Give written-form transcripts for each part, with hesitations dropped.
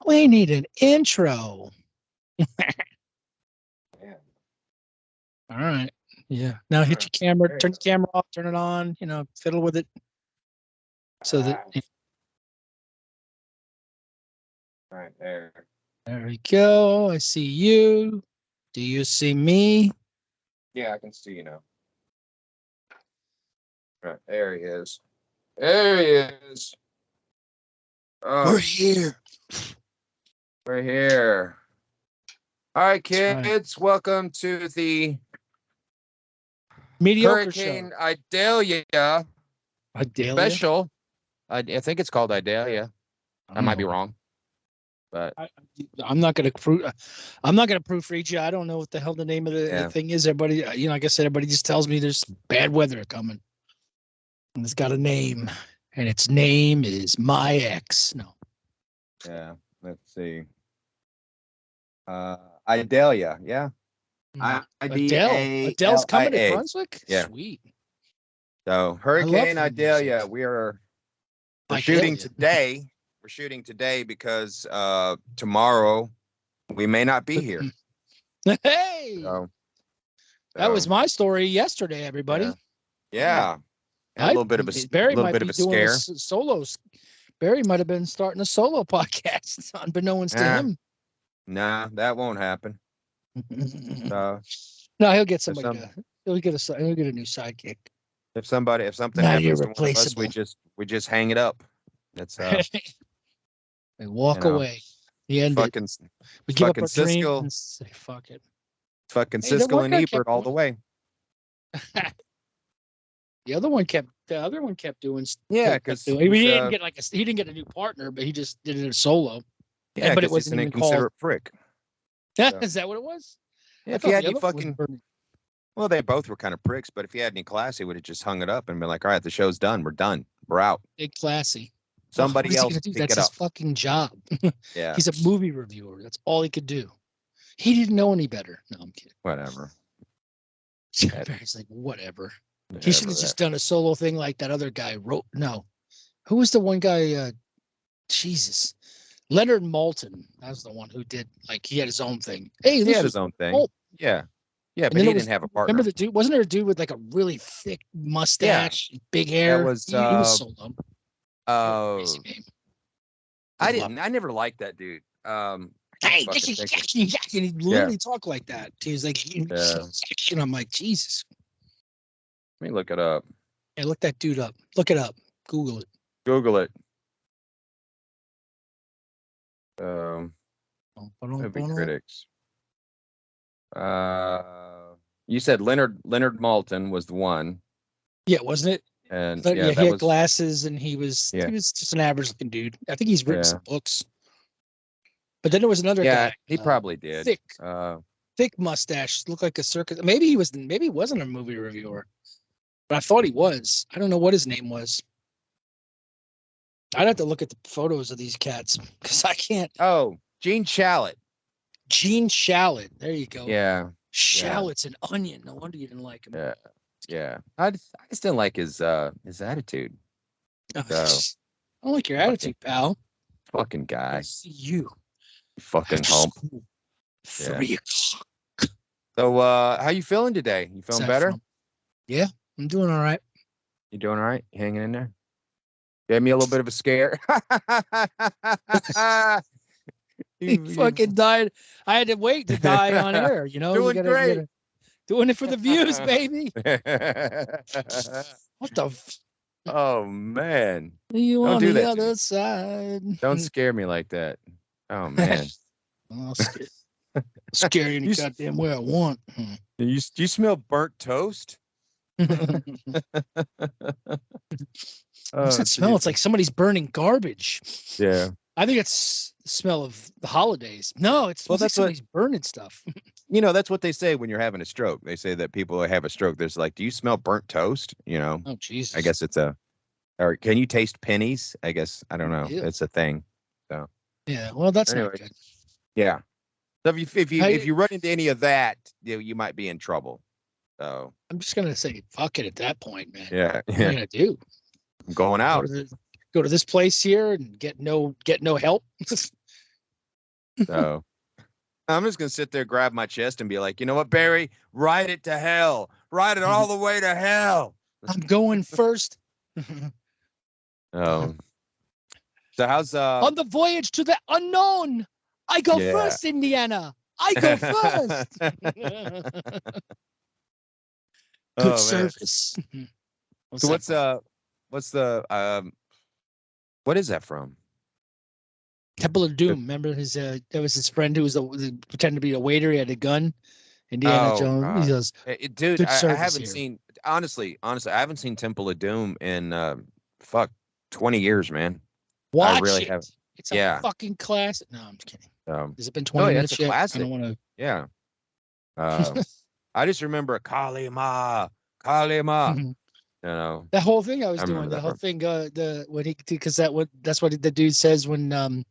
We need an intro. Yeah. All right. Yeah. Now hit your camera, turn the camera off, turn it on, fiddle with it. So that Right there. there we go. I see you. Do you see me? Yeah, I can see you now. Right there he is. There he is. Oh, We're here. we're here. All right, That's kids. right. Welcome to the Mediocre Hurricane show. Idalia Idalia? special. I think it's called Idalia. I might be wrong, but I'm not gonna proofread you. I don't know what the hell the name of the yeah. thing is. Everybody, like I said, everybody just tells me there's bad weather coming. And it's got a name, and its name is my ex. No. Yeah. Let's see. Idalia. Yeah. Adele's coming to Idalia. Brunswick. Yeah. Sweet. So I love Hurricane her Idalia. music. We're Idalia. shooting today. We're shooting today because tomorrow we may not be here. Hey, that was my story yesterday, everybody. Yeah. Had a little bit of a scare. Barry might have been starting a solo podcast, unbeknownst to him. Nah, that won't happen. No, he'll get somebody. He'll get a new sidekick. If something happens to one of us, we just hang it up. That's we walk away. The end. We give up our dream and say, "Fuck it." Fucking Siskel and Ebert all the way. The other one kept doing. Yeah, because he didn't get a new partner, but he just did it solo. Yeah, but it wasn't an even inconsiderate called. prick. Is that what it was? Yeah, if he had any fucking. Well, they both were kind of pricks, but if he had any class, he would have just hung it up and been like, "All right, the show's done. We're done. We're out." Big classy. Somebody else pick That's it his up. fucking job. Yeah, he's a movie reviewer. That's all he could do. He didn't know any better. No, I'm kidding. Whatever. Barry's like, whatever. He should have just done a solo thing like that other guy wrote. No, who was the one guy? Jesus, Leonard Maltin. That was the one who did he had his own thing. Hey, he had his own thing. Yeah, but he didn't have a partner. Remember the dude? Wasn't there a dude with a really thick mustache, big hair? That was he was solo. I never liked that dude. Hey, and he literally talked like that. He was like, and I'm like, Jesus. Let me look it up. Hey, look that dude up. Look it up. Google it. Google it. Movie critics. You said Leonard Maltin was the one. Yeah, wasn't it? And he had glasses, and he was just an average looking dude. I think he's written some books. But then there was another guy. He probably did. Thick mustache, looked like a circus. Maybe he wasn't a movie reviewer, but I thought he was. I don't know what his name was. I'd have to look at the photos of these cats because I can't. Oh, Gene Shalit. Gene Shalit. There you go. Yeah. Shalit's an onion. No wonder you didn't like him. Yeah. I just didn't like his attitude. I don't like your attitude, pal. Fucking guy. I see you. Fucking hump. 3 o'clock. So, how you feeling today? You feeling better? Yeah, I'm doing all right. You doing all right? You hanging in there? Gave me a little bit of a scare. He fucking died. I had to wait to die on air. Doing great. Doing it for the views, baby. What the? Oh man! You on the other side? Don't scare me like that. Oh man! I'll scare you any goddamn way I want. Do you smell burnt toast? What's that smell? It's like somebody's burning garbage. Yeah. I think it's the smell of the holidays. No, it's like somebody's burning stuff. That's what they say when you're having a stroke. They say that people who have a stroke, there's like, do you smell burnt toast? Oh, Jesus. I guess or can you taste pennies? I guess, I don't know. It's a thing. So. Yeah, well, that's not good. Yeah. So if you run into any of that, you might be in trouble. So I'm just gonna say fuck it at that point, man. Yeah. What am I gonna do? I'm going out. Go to this place here and get no help. So I'm just gonna sit there, grab my chest, and be like, you know what, Barry, ride it to hell, ride it all the way to hell. I'm going first. Oh, so how's On the voyage to the unknown, I go Yeah. first, Indiana. I go first. Good Oh, man. service. So what's the what is that from? Temple of Doom. Remember that was his friend who was pretended to be a waiter. He had a gun. Indiana Jones. God. He goes, Dude, good I service haven't here. seen honestly, I haven't seen Temple of Doom in 20 years, man. watch really it. haven't. It's a Yeah. fucking classic. No, I'm just kidding. Has it been No, 20 yeah, minutes it's a yet? I classic. don't want to. Yeah. I just remember Kalima. You know, That whole thing I was I doing, remember the that whole part. thing, when he, because that's what the dude says when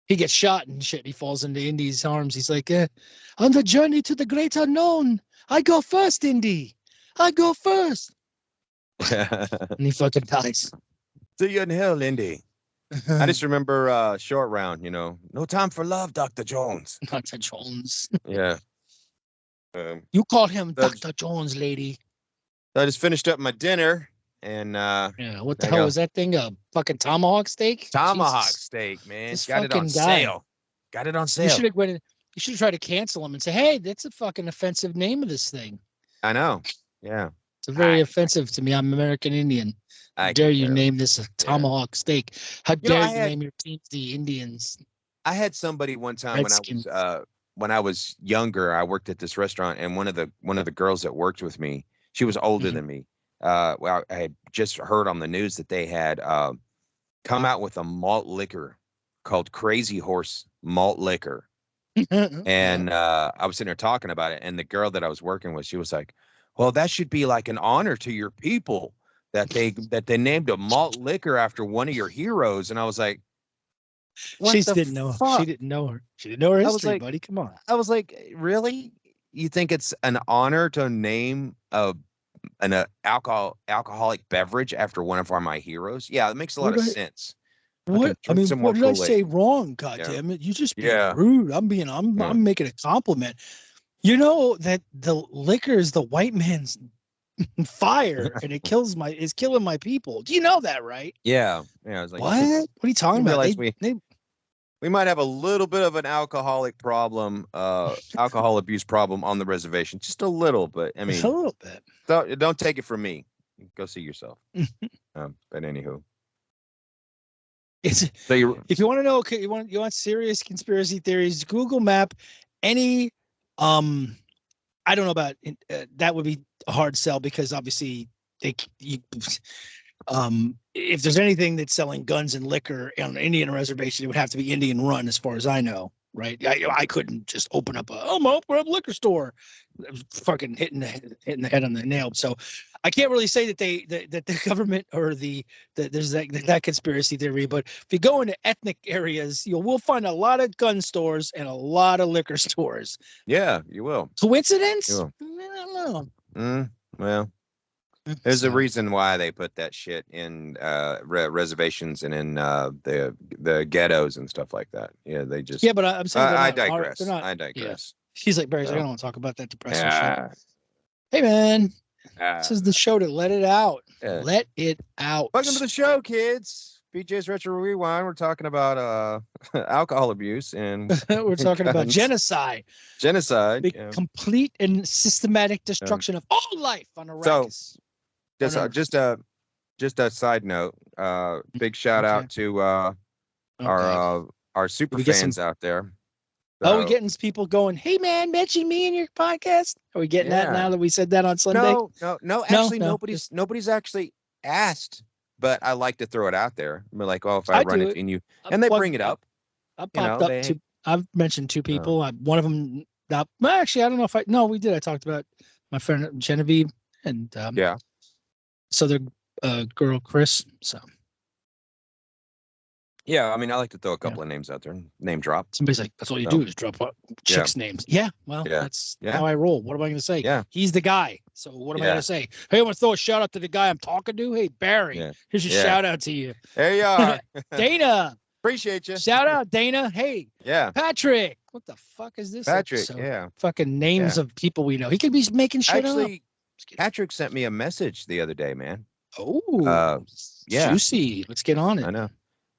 he gets shot and shit. He falls into Indy's arms. He's like, on the journey to the great unknown, I go first, Indy. I go first. And he fucking dies. See you in hell, Indy. I just remember Short Round, no time for love, Dr. Jones. Dr. Jones. Yeah. You call him That's- Dr. Jones, lady. I just finished up my dinner and Yeah, what the I hell go, was that thing? A fucking tomahawk steak? tomahawk Jesus. steak, man. This Got it on fucking guy. sale. Got it on You sale. should have went. You should have tried to cancel him and say, "Hey, that's a fucking offensive name of this thing. I know. Yeah. It's very offensive to me. I'm American Indian. How I dare can you care. name this a tomahawk steak? How You know, dare I you had- name your teams the Indians? I had somebody one time Redskins. when I was younger. I worked at this restaurant, and one of the girls that worked with me, she was older Mhm. than me. Well, I had just heard on the news that they had come out with a malt liquor called Crazy Horse Malt Liquor, and I was sitting there talking about it, and the girl that I was working with, she was like, "Well, that should be like an honor to your people that they named a malt liquor after one of your heroes," and I was like, She didn't know. She didn't know her. She didn't know her I was history, like- buddy. Come on. I was like, really? You think it's an honor to name an alcoholic beverage after one of my heroes? Yeah, it makes a lot of sense. What? I drink mean, some what more did I Kool-Aid. say wrong? God Yeah. damn it! You just being Yeah. rude. I'm Yeah. I'm making a compliment. You know that the liquor is the white man's fire, and it's killing my people. Do you know that, right? Yeah. I was like, What? What are you talking You about? realize we might have a little bit of an alcoholic problem, alcohol abuse problem on the reservation, just a little, but I mean, a little bit. don't take it from me. Go see yourself. But anywho, It's so you if you want to know, okay, you want serious conspiracy theories, Google Map any I don't know about that would be a hard sell because obviously if there's anything that's selling guns and liquor on an Indian reservation, it would have to be Indian run, as far as I know. Right? I couldn't just open up I'm gonna open up a liquor store. I was fucking hitting the head on the nail. So I can't really say that that the government or there's that conspiracy theory. But if you go into ethnic areas, we'll find a lot of gun stores and a lot of liquor stores. Yeah, you will. Coincidence? You I don't know. Well, there's a reason why they put that shit in reservations and in the ghettos and stuff like that. Yeah, they just. Yeah, but I'm saying I digress. I digress. Yeah. She's like, Barry's like, I don't want to talk about that depressing Yeah. shit. Hey, man, this is the show to let it out. Yeah. Let it out. Welcome to the show, kids. BJ's Retro Rewind. We're talking about alcohol abuse and We're talking about guns. genocide. Genocide. The Yeah. complete and systematic destruction of all life on Arrakis. Just a side note. Big shout out to our super fans out there. Are we getting people going, hey man, mention me in your podcast? Are we getting that now that we said that on Sunday? No. Actually, nobody's actually asked, but I like to throw it out there. I'm like, oh, if I run it in you, and they bring it up. I popped up to. I've mentioned two people. One of them. Actually, I don't know if I. No, we did. I talked about my friend Genevieve and so their girl Chris. So. Yeah, I mean, I like to throw a couple of names out there and name drop. Somebody's like, that's all you do is drop chicks' names. Yeah, well, that's how I roll. What am I going to say? Yeah. He's the guy. So what am I going to say? Hey, I want to throw a shout out to the guy I'm talking to. Hey, Barry, here's your shout out to you. There you are. Dana, Appreciate you. Shout out Dana. Hey, Yeah, Patrick. What the fuck is this? Patrick. episode? Yeah. Fucking names of people we know. He could be making shit up. Actually, Patrick sent me a message the other day, man. Oh, yeah. Juicy. Let's get on it. I know.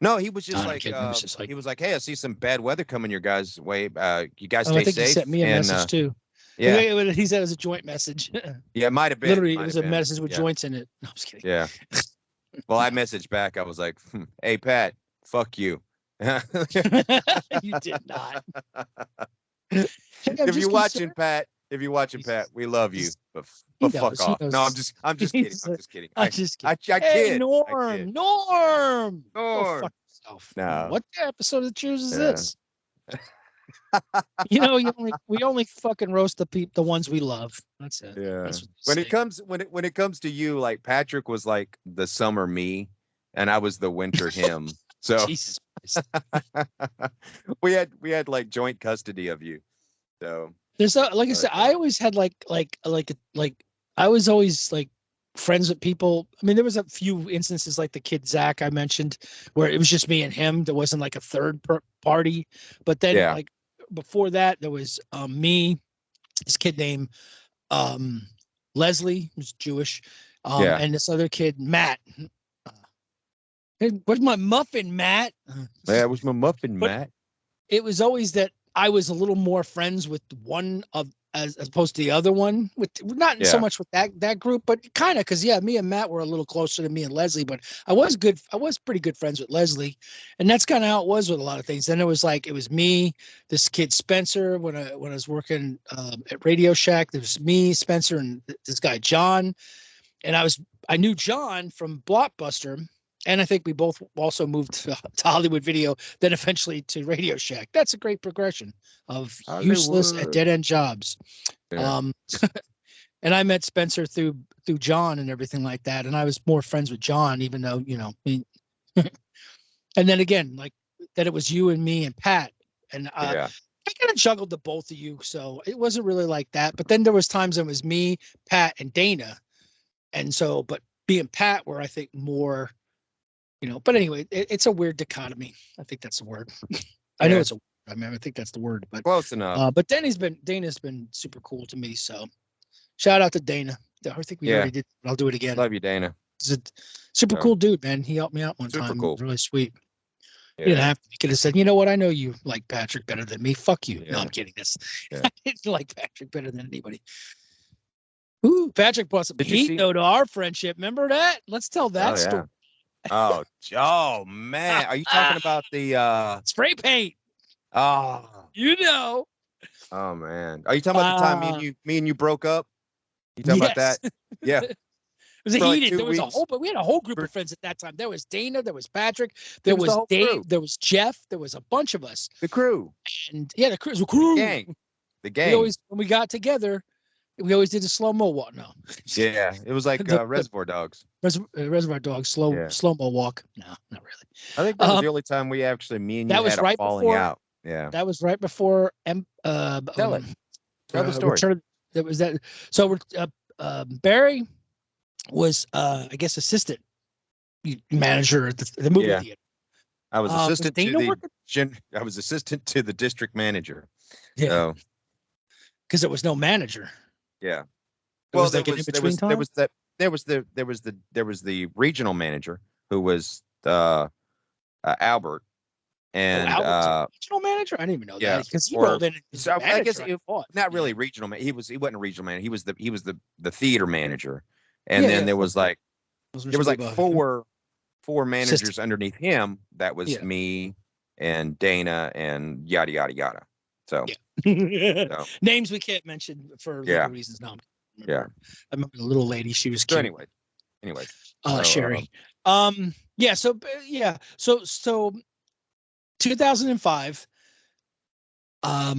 No, he was just I'm like, kidding. It was just like- he was like, hey, I see some bad weather coming your guys' way. You guys Oh, stay I think safe. he sent me a and, message too. Yeah. He said it was a joint message. Yeah, it might have been. Literally, might it was have a been. message with Yeah. joints in it. No, I'm just kidding. Yeah. Well, I messaged back. I was like, hey, Pat, fuck you. You did not. If you're watching, Pat, we love you. But He fuck knows, he off. No, knows. I'm just kidding. I'm just kidding. I'm just I kidding. kid. Hey, I Norm. kid. Norm. Go Norm. fuck yourself. No. What episode of Cheers is Yeah. this? We only fucking roast the ones we love. That's it. Yeah. That's what When they it comes to you, like Patrick was like the summer me, and I was the winter him. say. So Jesus Christ. we had like joint custody of you. So There's like I said, I always had like I was always like friends with people. I mean, there was a few instances like the kid Zach I mentioned where it was just me and him. There wasn't like a third party. But then Yeah. like before that, there was me, this kid named Leslie, who's Jewish, Yeah. and this other kid Matt. Hey, where's my muffin, Matt? yeah, it was my muffin, But- Matt. It was always that I was a little more friends with one of as opposed to the other one, with not so Yeah. much with that group, but kind of because me and Matt were a little closer to me and Leslie, but I was pretty good friends with Leslie, and that's kind of how it was with a lot of things. Then it was me, this kid Spencer when I was working at Radio Shack. There was me, Spencer, and this guy John, and I knew John from Blockbuster. And I think we both also moved to Hollywood Video, then eventually to Radio Shack. That's a great progression of useless and Hollywood. dead end jobs. Yeah. And I met Spencer through John and everything like that. And I was more friends with John, even though, and then again, like that it was you and me and Pat. And Yeah. I kind of juggled the both of you. So it wasn't really like that. But then there was times it was me, Pat, and Dana. And so, but being Pat were, I think, more, but anyway, it's a weird dichotomy. I think that's the word. I know Yeah. it's a word. I think that's the word, but Close enough. but Dana's been super cool to me. So shout out to Dana. I think we Yeah. already did, but I'll do it again. Love you, Dana. He's a super Yeah. cool dude, man. He helped me out one Super time. cool. Really sweet. He didn't have to. He could have said, you know what? I know you like Patrick better than me. Fuck you. No, Yeah. I'm kidding. Yeah. I didn't like Patrick better than anybody. Ooh, Patrick brought some Did you heat see- though to our friendship. Remember that? Let's tell that Oh, yeah. story. Oh man. Are you talking about the Spray paint. oh Oh man. Are you talking about the time me and you broke up? You talking about yes. that? Yeah. It was For like heated. 2 There was weeks. but we had a whole group For- of friends at that time. There was Dana, there was Patrick, there was the was whole Dave, crew. there was Jeff, there was a bunch of us. The crew. And yeah, the crew. Gang. The We gang. always when we got together, we always did a slow-mo walk. No. Yeah. It was like The- Reservoir Dogs. Reservoir Dogs, Yeah. slow-mo walk. No, not really. I think that was Um, the only time we actually me and that you was had a right falling before- out. Yeah. That was right before Tell it. Tell the story. That was that. So Barry was I guess assistant manager at the movie Yeah. theater. I was was assistant to Dana the working? I was assistant to the district manager. Yeah, So because there was no manager. yeah. It was like an in-between time? There was the regional manager who was Albert, and Albert was a regional manager. I didn't even know yeah, that because he or- rolled in. as so the I guess manager, thought. not really regional man. He wasn't a regional man. He was the theater manager, and Yeah, then yeah. there was like four managers Assistant. underneath him. That was Yeah. me and Dana and yada yada yada. So Yeah. so, Names we can't mention for legal Yeah. reasons. No, Yeah. I remember the little lady. She was so cute. anyway, Sherry. Yeah. So yeah. So 2005. I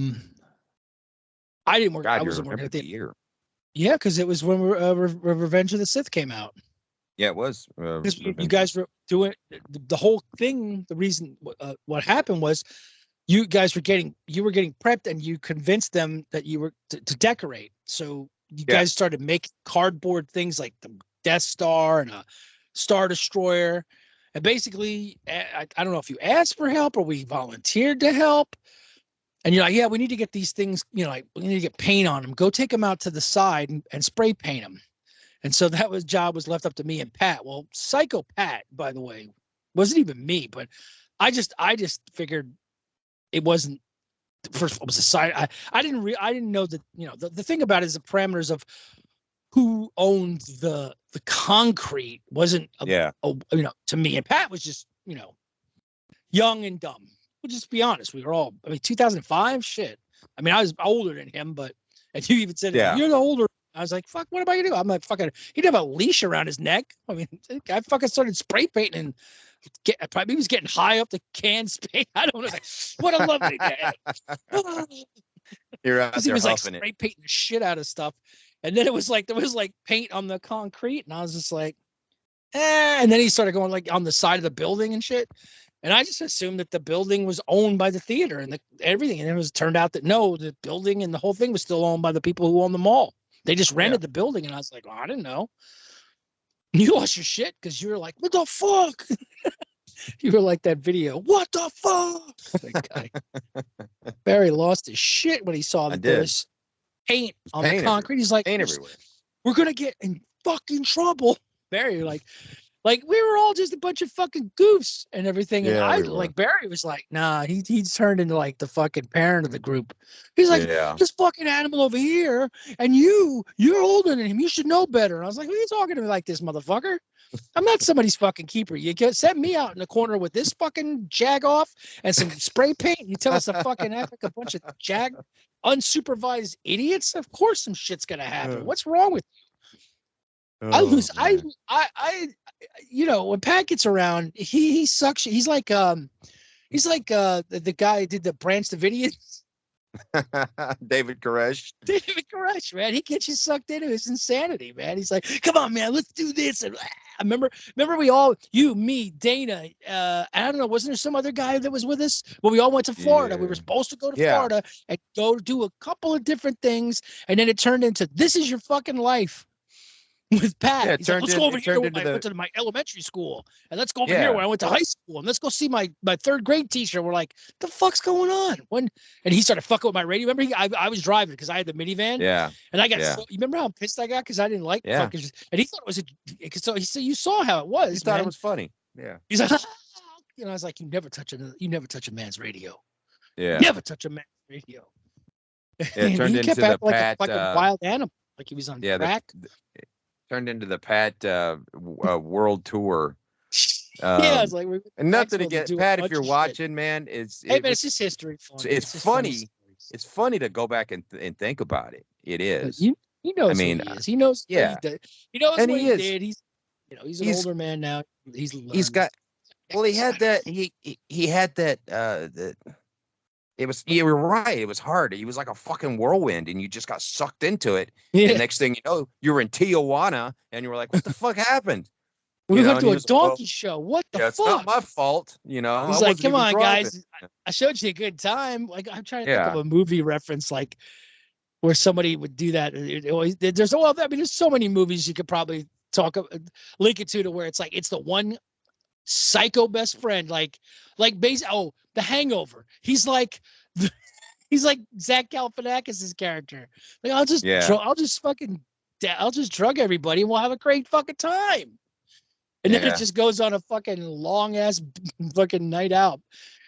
didn't work. I God, you wasn't working remember at the the. year? Yeah, because it was when Revenge of the Sith came out. Yeah, it was. Because you guys were doing the whole thing. The reason what happened was you guys were getting prepped and you convinced them that you were to decorate. So you Yeah. guys started making cardboard things like the Death Star and a Star Destroyer. And basically, I don't know if you asked for help or we volunteered to help. And you're like, yeah, we need to get these things, like we need to get paint on them. Go take them out to the side and spray paint them. And so that job was left up to me and Pat. Well, Psycho Pat, by the way, wasn't even me, but I just figured it wasn't. First of all, it was a side. I didn't know that, the thing about it is the parameters of who owned the concrete wasn't to me. And Pat was just, young and dumb. We'll just be honest. We were all, 2005, shit. I was older than him, and you even said, you're the older. I was like, fuck, what am I gonna do? I'm like, fucking, he'd have a leash around his neck. I fucking started spray painting and probably he was getting high up the can spray. I don't know. What a lovely day. You're out there he was like huffing spray painting the shit out of stuff. And then there was like paint on the concrete. And I was just like, and then he started going like on the side of the building and shit. And I just assumed that the building was owned by the theater and everything. And it turned out that no, the building and the whole thing was still owned by the people who own the mall. They just rented the building. And I was like, well, I didn't know. You lost your shit because you were like, what the fuck? You were like that video. What the fuck? That guy. Barry lost his shit when he saw this paint on the concrete. He's like, paint everywhere. We're going to get in fucking trouble. Barry, like we were all just a bunch of fucking goofs and everything. And Barry was like, nah, he turned into like the fucking parent of the group. He's like, this fucking animal over here, and you're older than him. You should know better. And I was like, who are you talking to me like this, motherfucker? I'm not somebody's fucking keeper. You send me out in the corner with this fucking jag off and some spray paint. You tell us to fucking act like a bunch of unsupervised idiots. Of course some shit's going to happen. What's wrong with you? When Pat gets around, he sucks. He's like the guy who did the Branch Davidians. David Koresh, man. He gets you sucked into his insanity, man. He's like, come on, man, let's do this. And I remember we all, you, me, Dana, I don't know, wasn't there some other guy that was with us? Well, we all went to Florida. We were supposed to go to Florida and go do a couple of different things. And then it turned into, this is your fucking life. With Pat, yeah, he's like, let's go over here where I went to my elementary school, and let's go over here where I went to high school, and let's go see my third grade teacher. We're like, the fuck's going on? And he started fucking with my radio. Remember, I was driving because I had the minivan. Yeah. And I got you remember how pissed I got because I didn't like fucking. And he thought it was so he said you saw how it was. He thought it was funny. Yeah. He's like, I was like, you never touch a man's radio. Yeah. Never touch a man's radio. Yeah, it turned into the Pat, like a wild animal, like he was on crack. Turned into the Pat world tour. It's like and nothing against Pat. If you're watching, man, it's just history. It's funny. It's funny to go back and think about it. It is. He knows. He is. He knows. Yeah. He knows and what he did. He's an older man now. He's got. Well, he had that. He had that. It was, you were right. It was hard. He was like a fucking whirlwind and you just got sucked into it. Yeah. And next thing you know, you were in Tijuana and you were like, what the fuck happened? We went to a donkey show. What the fuck? It's not my fault. He's like, come on, guys. I showed you a good time. Like, I'm trying to think of a movie reference, like where somebody would do that. There's so many movies you could probably link it to where it's like, it's the one psycho best friend, The Hangover. He's like Zach Galifianakis' character. Like, I'll just drug everybody and we'll have a great fucking time. And then it just goes on a fucking long ass fucking night out.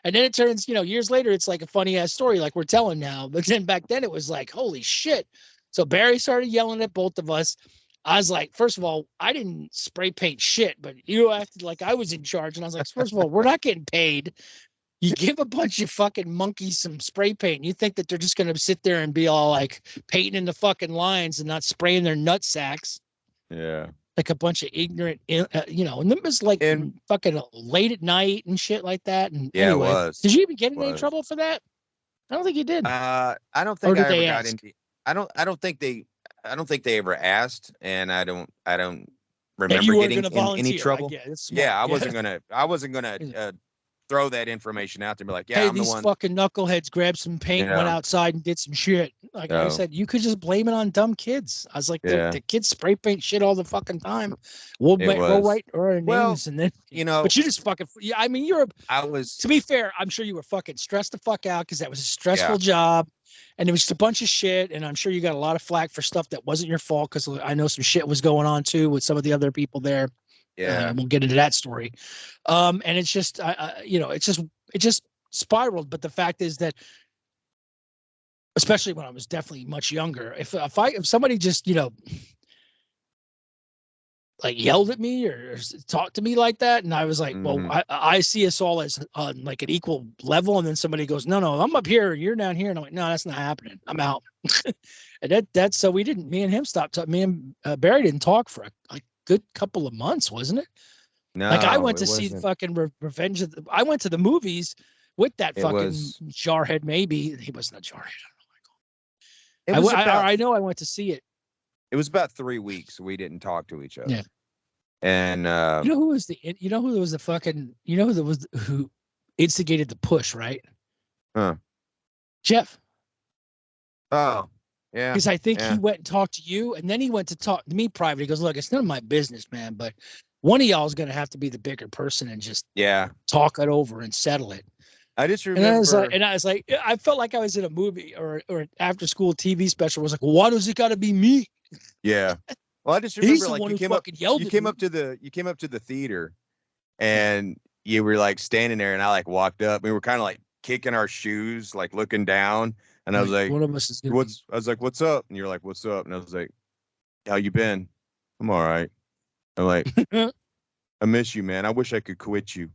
And then it turns, years later, it's like a funny ass story like we're telling now. But then back then it was like, holy shit. So Barry started yelling at both of us. I was like, first of all, I didn't spray paint shit, but you acted like I was in charge. And I was like, first of all, we're not getting paid. You give a bunch of fucking monkeys some spray paint. You think that they're just going to sit there and be all like painting in the fucking lines and not spraying their nut sacks. Yeah. Like a bunch of ignorant, and it was like fucking late at night and shit like that. And yeah, anyway, it was. Did you even get in any trouble for that? I don't think you did. I don't think I ever got into. I don't think they ever asked, and I don't remember getting in any trouble. I wasn't gonna throw that information out there and be like, yeah, hey, I'm the these one. fucking knuckleheads grabbed some paint, went Yeah. outside and did some shit. Like I Oh. said, you could just blame it on dumb kids. I was like, Yeah. the kids spray paint shit all the fucking time. We'll was. write our Well, names and then, You know, but you just fucking, yeah. I mean, I was, to be fair, I'm sure you were fucking stressed the fuck out because that was a stressful Yeah. job. And it was just a bunch of shit. And I'm sure you got a lot of flack for stuff that wasn't your fault because I know some shit was going on too with some of the other people there. yeah. We'll get into that story. And it's just, you know, it just spiraled. But the fact is that, especially when I was definitely much younger, if somebody just, you know, like yelled at me or talked to me like that, and I was like, well, Mhm. I see us all as on like an equal level, and then somebody goes, no, I'm up here, you're down here, and I'm like, no, that's not happening, I'm out. And that's so we didn't, me and him stopped talking. Me and Barry didn't talk for a good couple of months, wasn't it? No, Like I went to it see the wasn't. fucking Revenge of I went to the movies with that It fucking was, jarhead. Maybe he wasn't a jarhead. it was about, I know I went to see it. it was about 3 weeks. We didn't talk to each other. Yeah. And, You know who was the fucking, you know who instigated the push, right? Huh. Jeff. Oh, yeah. Because I think Yeah. he went and talked to you, and then he went to talk to me privately. He goes, look, it's none of my business, man, but one of y'all is going to have to be the bigger person and just Yeah. talk it over and settle it. I just And I was remember, like, I felt like I was in a movie or an after school TV special. I was like, why does it got to be me? yeah. Well, I just He's remember the like one you who came up, fucking yelled you at came me. up to the theater and you were like standing there and I like walked up. We were kind of like kicking our shoes, like looking down. And I was like, one of us is I was like, what's up? And you're like, what's up? And I was like, how you been? I'm all right. I'm like, I miss you, man. I wish I could quit you.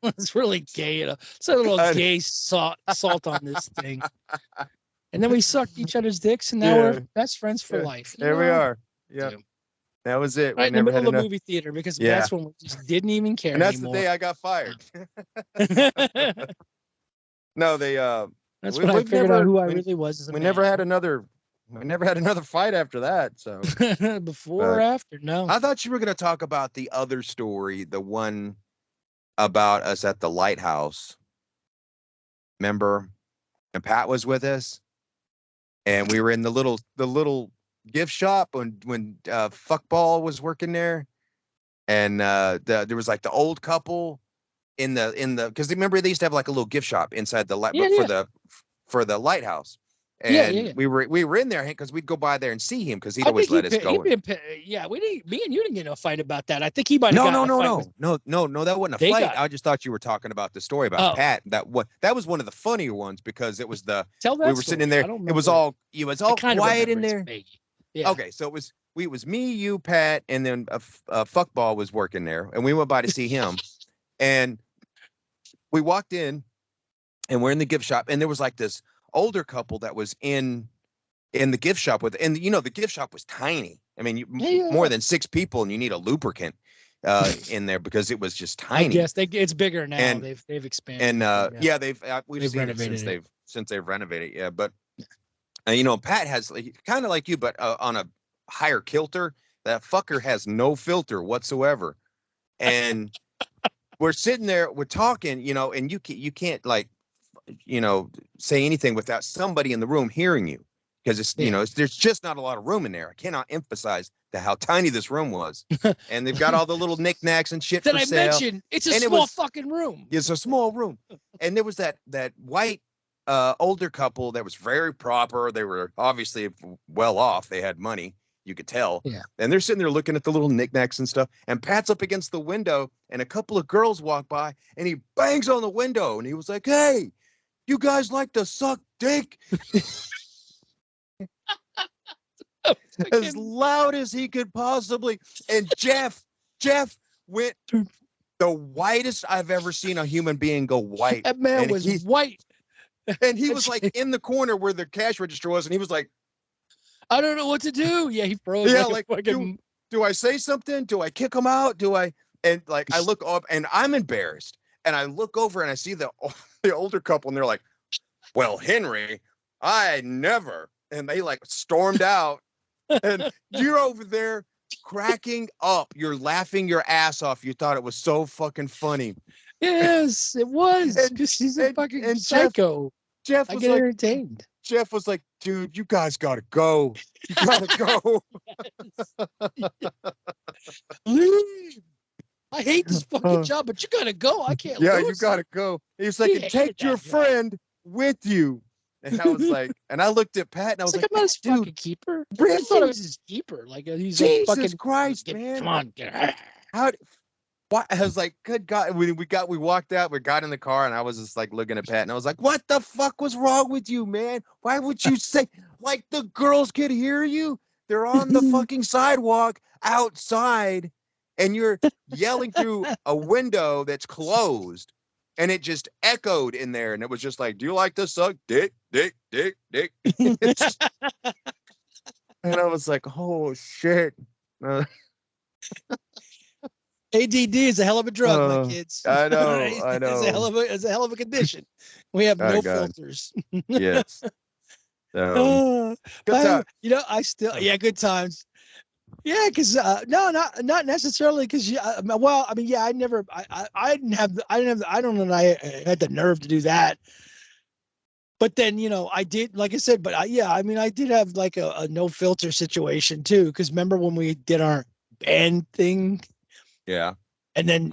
It's really gay. You know? It's a little gay salt on this thing. And then we sucked each other's dicks, and now we're best friends for life. There we are. Yeah. That was it. Right We in the never middle had of the enough. movie theater because Yeah. that's when we just didn't even care And that's anymore. the day I got fired. No, they That's when I figured out who I really was as a man. never had another fight after that. So before or after, no. I thought you were gonna talk about the other story, the one about us at the lighthouse. Remember? And Pat was with us. And we were in the little gift shop when Fuckball was working there. And there was like the old couple in the because remember they used to have like a little gift shop inside the light for the lighthouse. And we were in there because we'd go by there and see him because he'd always let us go. Me and you didn't get in a fight about that. I think he might have No, that wasn't a fight. got- I just thought you were talking about the story about Pat. That was one of the funnier ones because it was Tell that we were sitting in there. It was all quiet in there. Yeah. Okay, so it was me, you, Pat, and then Fuckball was working there, and we went by to see him, and we walked in, and we're in the gift shop, and there was like this older couple that was in the gift shop and you know the gift shop was tiny. I mean, more than 6 people, and you need a lubricant in there because it was just tiny. I guess it's bigger now. And, they've expanded. And we've seen renovated it since they've renovated. Yeah, but you know, Pat has kind of like you, but on a higher kilter. That fucker has no filter whatsoever, and we're sitting there, we're talking, you know, and you can't like, you know, say anything without somebody in the room hearing you because it's you know there's just not a lot of room in there. I cannot emphasize how tiny this room was, and they've got all the little knickknacks and shit that for I sale. mentioned. It's a small fucking room. It's a small room, and there was that white older couple that was very proper. They were obviously well off. They had money. You could tell. Yeah. And they're sitting there looking at the little knickknacks and stuff. And Pat's up against the window, and a couple of girls walk by, and he bangs on the window, and he was like, "Hey, you guys like to suck dick?" As loud as he could possibly. And Jeff went the whitest I've ever seen a human being go white. That man was white. And he was like in the corner where the cash register was, and he was like, I don't know what to do. Yeah, he froze. Yeah, like do I say something? Do I kick him out? Do I? And like I look up, and I'm embarrassed. And I look over, and I see the older couple, and they're like, "Well, Henry, I never." And they like stormed out, and you're over there cracking up. You're laughing your ass off. You thought it was so fucking funny. Yes, it was And because he's a fucking and psycho. Jeff I was get like, entertained. Jeff was like, dude, you guys gotta go. You gotta go. Leave. I hate this fucking job, but you gotta go. I can't Yeah, lose. you gotta go. He's like, He and hated take your that job. friend with you. And I was like, and I looked at Pat and I was It's like, like, I'm not his dude, fucking keeper. I really? thought I was his keeper. Like he's like Jesus fucking Christ, get, man. come on, get How? What? I was like, good God. We walked out, we got in the car, and I was just like looking at Pat, and I was like, what the fuck was wrong with you, man? Why would you say, like, the girls could hear you? They're on the fucking sidewalk outside, and you're yelling through a window that's closed, and it just echoed in there, and it was just like, do you like to suck dick, dick, dick, dick? And I was like, oh shit. ADD is a hell of a drug, my kids. I know, Right? I know. It's a hell of a condition. We have Oh, no God. filters. Yes. Good time. I still, good times. Yeah, because no, not necessarily because well, I mean, yeah, I didn't have I don't know that I had the nerve to do that. But then I did, like I said, but I mean, I did have like a no filter situation too. Because remember when we did our band thing, Yeah. and then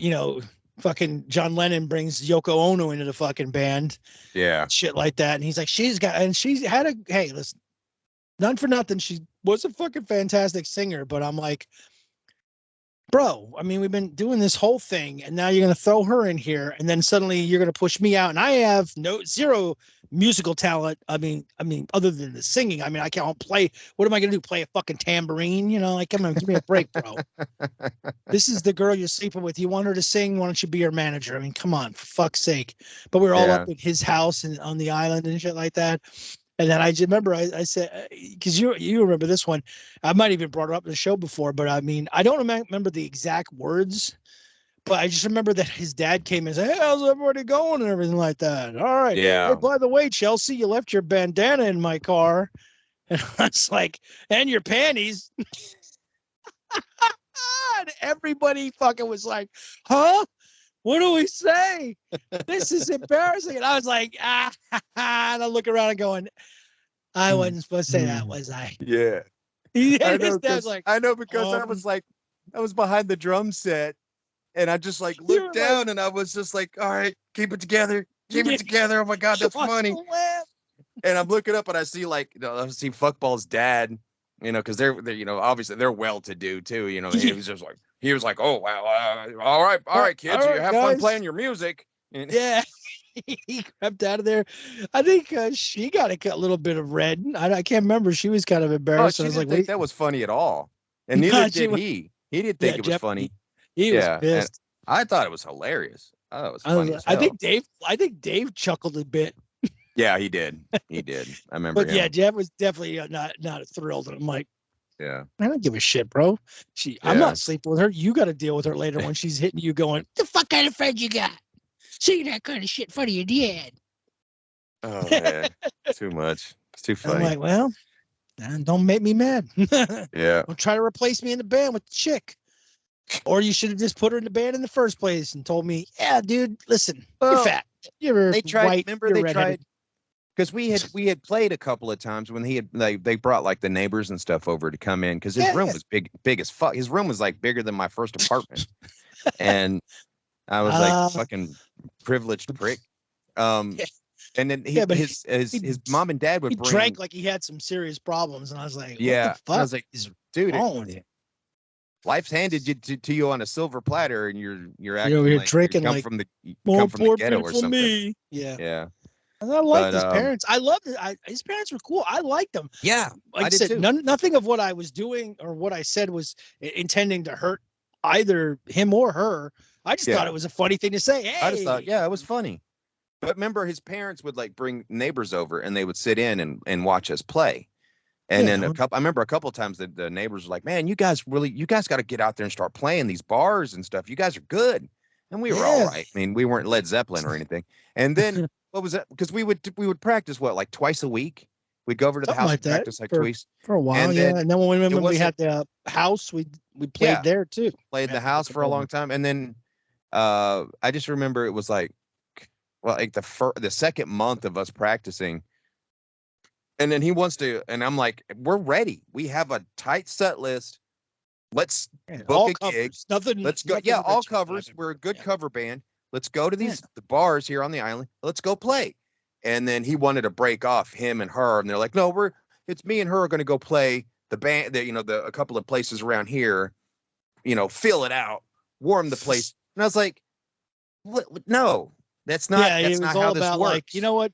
fucking John Lennon brings Yoko Ono into the fucking band, Yeah. shit like that, and he's like, she's had a hey, listen, none for nothing, she was a fucking fantastic singer, but I'm like, bro, I mean, we've been doing this whole thing, and now you're gonna throw her in here, and then suddenly you're gonna push me out, and I have zero musical talent. I mean, other than the singing, I mean, I can't play. What am I gonna do? Play a fucking tambourine? Like, come on, give me a break, bro. This is the girl you're sleeping with. You want her to sing? Why don't you be her manager? I mean, come on, for fuck's sake. But we were all up in his house and on the island and shit like that. And then I just remember I said, because you remember this one, I might even brought it up in the show before, but I mean, I don't remember the exact words, but I just remember that his dad came and said, hey, how's everybody going and everything like that. All right. Yeah. Hey, by the way, Chelsea, you left your bandana in my car. And I was like, and your panties. And everybody fucking was like, huh? What do we say? This is embarrassing. And I was like, and I look around and going, I wasn't supposed to say that, was I? Yeah. His dad's like, I know because I was like, I was behind the drum set and I just like looked down and I was just like, all right, keep it together. Keep it together. Oh my God, that's funny. And I'm looking up and I see I see Fuckball's dad, because they're obviously they're well to do too. He was like, oh wow, all right, kids, you have fun playing your music. And yeah, he crept out of there. I think she got a little bit of red. I can't remember. She was kind of embarrassed. She I was didn't like, think that was funny at all, and neither did he. He didn't think it was Jeff, funny. He was pissed. I thought it was hilarious. I thought it was funny as hell. I think Dave chuckled a bit. Yeah, he did. He did. I remember. But yeah, Jeff was definitely not thrilled. And I'm like, yeah, I don't give a shit, bro. I'm not sleeping with her. You got to deal with her later when she's hitting you, going, "The fuck kind of friend you got? Say that kind of shit in front of your dad." Oh man, too much. It's too funny. I'm like, well, don't make me mad. Yeah. Don't try to replace me in the band with the chick. Or you should have just put her in the band in the first place and told me, yeah, dude, listen, you're fat. They tried. Remember, they tried. Because we had played a couple of times when they brought like the neighbors and stuff over to come in because his room was big as fuck. His room was like bigger than my first apartment, and I was like fucking privileged prick. And then his mom and dad would bring. Drank like he had some serious problems, and I was like, what yeah, the fuck? I was like, dude, wrong with you? Life's handed you to you on a silver platter, and you're acting you're like drinking you come like from the ghetto or something. Me. Yeah. Yeah. And I liked his parents. I loved it. His parents were cool. I liked them. Yeah. Like I said, nothing of what I was doing or what I said was intending to hurt either him or her. I just thought it was a funny thing to say. Hey. I just thought, it was funny. But remember, his parents would like bring neighbors over and they would sit in and watch us play. And then I remember a couple of times that the neighbors were like, man, you guys got to get out there and start playing these bars and stuff. You guys are good. And we were all right. I mean, we weren't Led Zeppelin or anything. And then what was that? Because we would practice like twice a week. We'd go over to the house and practice like twice for a while. And then when we had the house, we We played there too. Played the house for a long time, and then I just remember it was like, well, like the second month of us practicing, and then he wants to, and I'm like, we're ready. We have a tight set list. Let's book a gig. Nothing. Let's go. Yeah, all covers. We're a good cover band. Let's go to the bars here on the island. Let's go play. And then he wanted to break off him and her, and they're like, no, it's me and her are going to go play the band. A couple of places around here. Fill it out, warm the place. And I was like, what? No, that's not. Yeah, that's it was not all how this about works. like, you know what?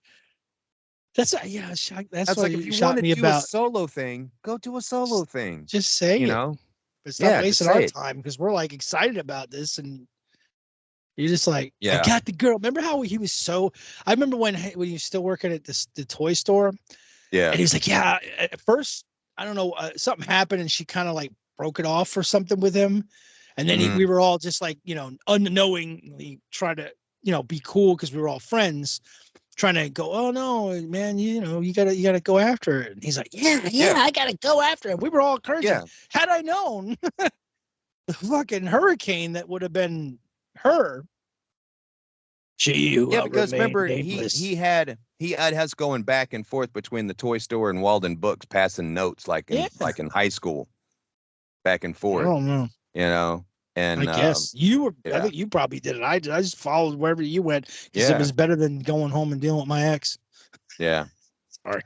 That's that's like, if you want to do a solo thing, go do a solo thing. Just say it. But stop wasting our time, because we're like excited about this, and you're just like, I got the girl. Remember how he was so? I remember when he was still working at the toy store. Yeah, and he was like, yeah. At first, I don't know, something happened, and she kind of like broke it off or something with him, and then we were all just like, unknowingly trying to be cool because we were all friends, trying to go, oh no, man, you gotta go after it. And he's like, yeah, I gotta go after it. We were all encouraging. Yeah. Had I known the fucking hurricane that would have been her. Because remember, he had us going back and forth between the toy store and Walden Books, passing notes like in high school, back and forth. I don't know. And I guess you were. I think you probably did it. I just followed wherever you went because it was better than going home and dealing with my ex. Yeah. Sorry.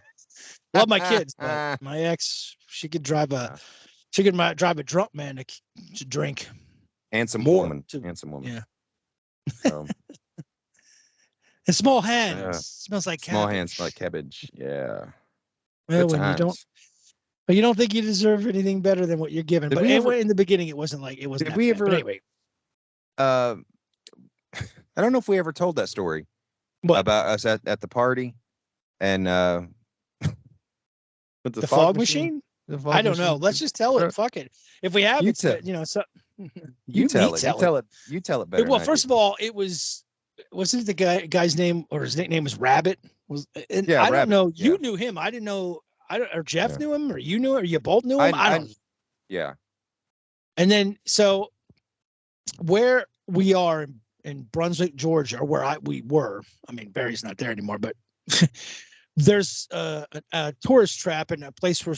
Love my kids, but my ex, she could drive a drunk man to drink. Handsome woman. Yeah. So. And small hands. Smells like cabbage. Small hands smell like cabbage. Yeah. Well, you don't think you deserve anything better than what you're given. But anyway, in the beginning, it wasn't like it wasn't. Did we ever? But anyway, I don't know if we ever told that story about us at the party, and with the fog machine. I don't know. Let's just tell it. Fuck it. If we have it, so you tell it. You tell it better. Well, first of all, wasn't the guy's name, or his nickname was Rabbit? I don't know. You knew him. I didn't know. Or Jeff knew him, or you knew it, or you both knew him. I don't know. Yeah. And then, so where we are in Brunswick, Georgia, or where we were, I mean, Barry's not there anymore, but there's a tourist trap and a place where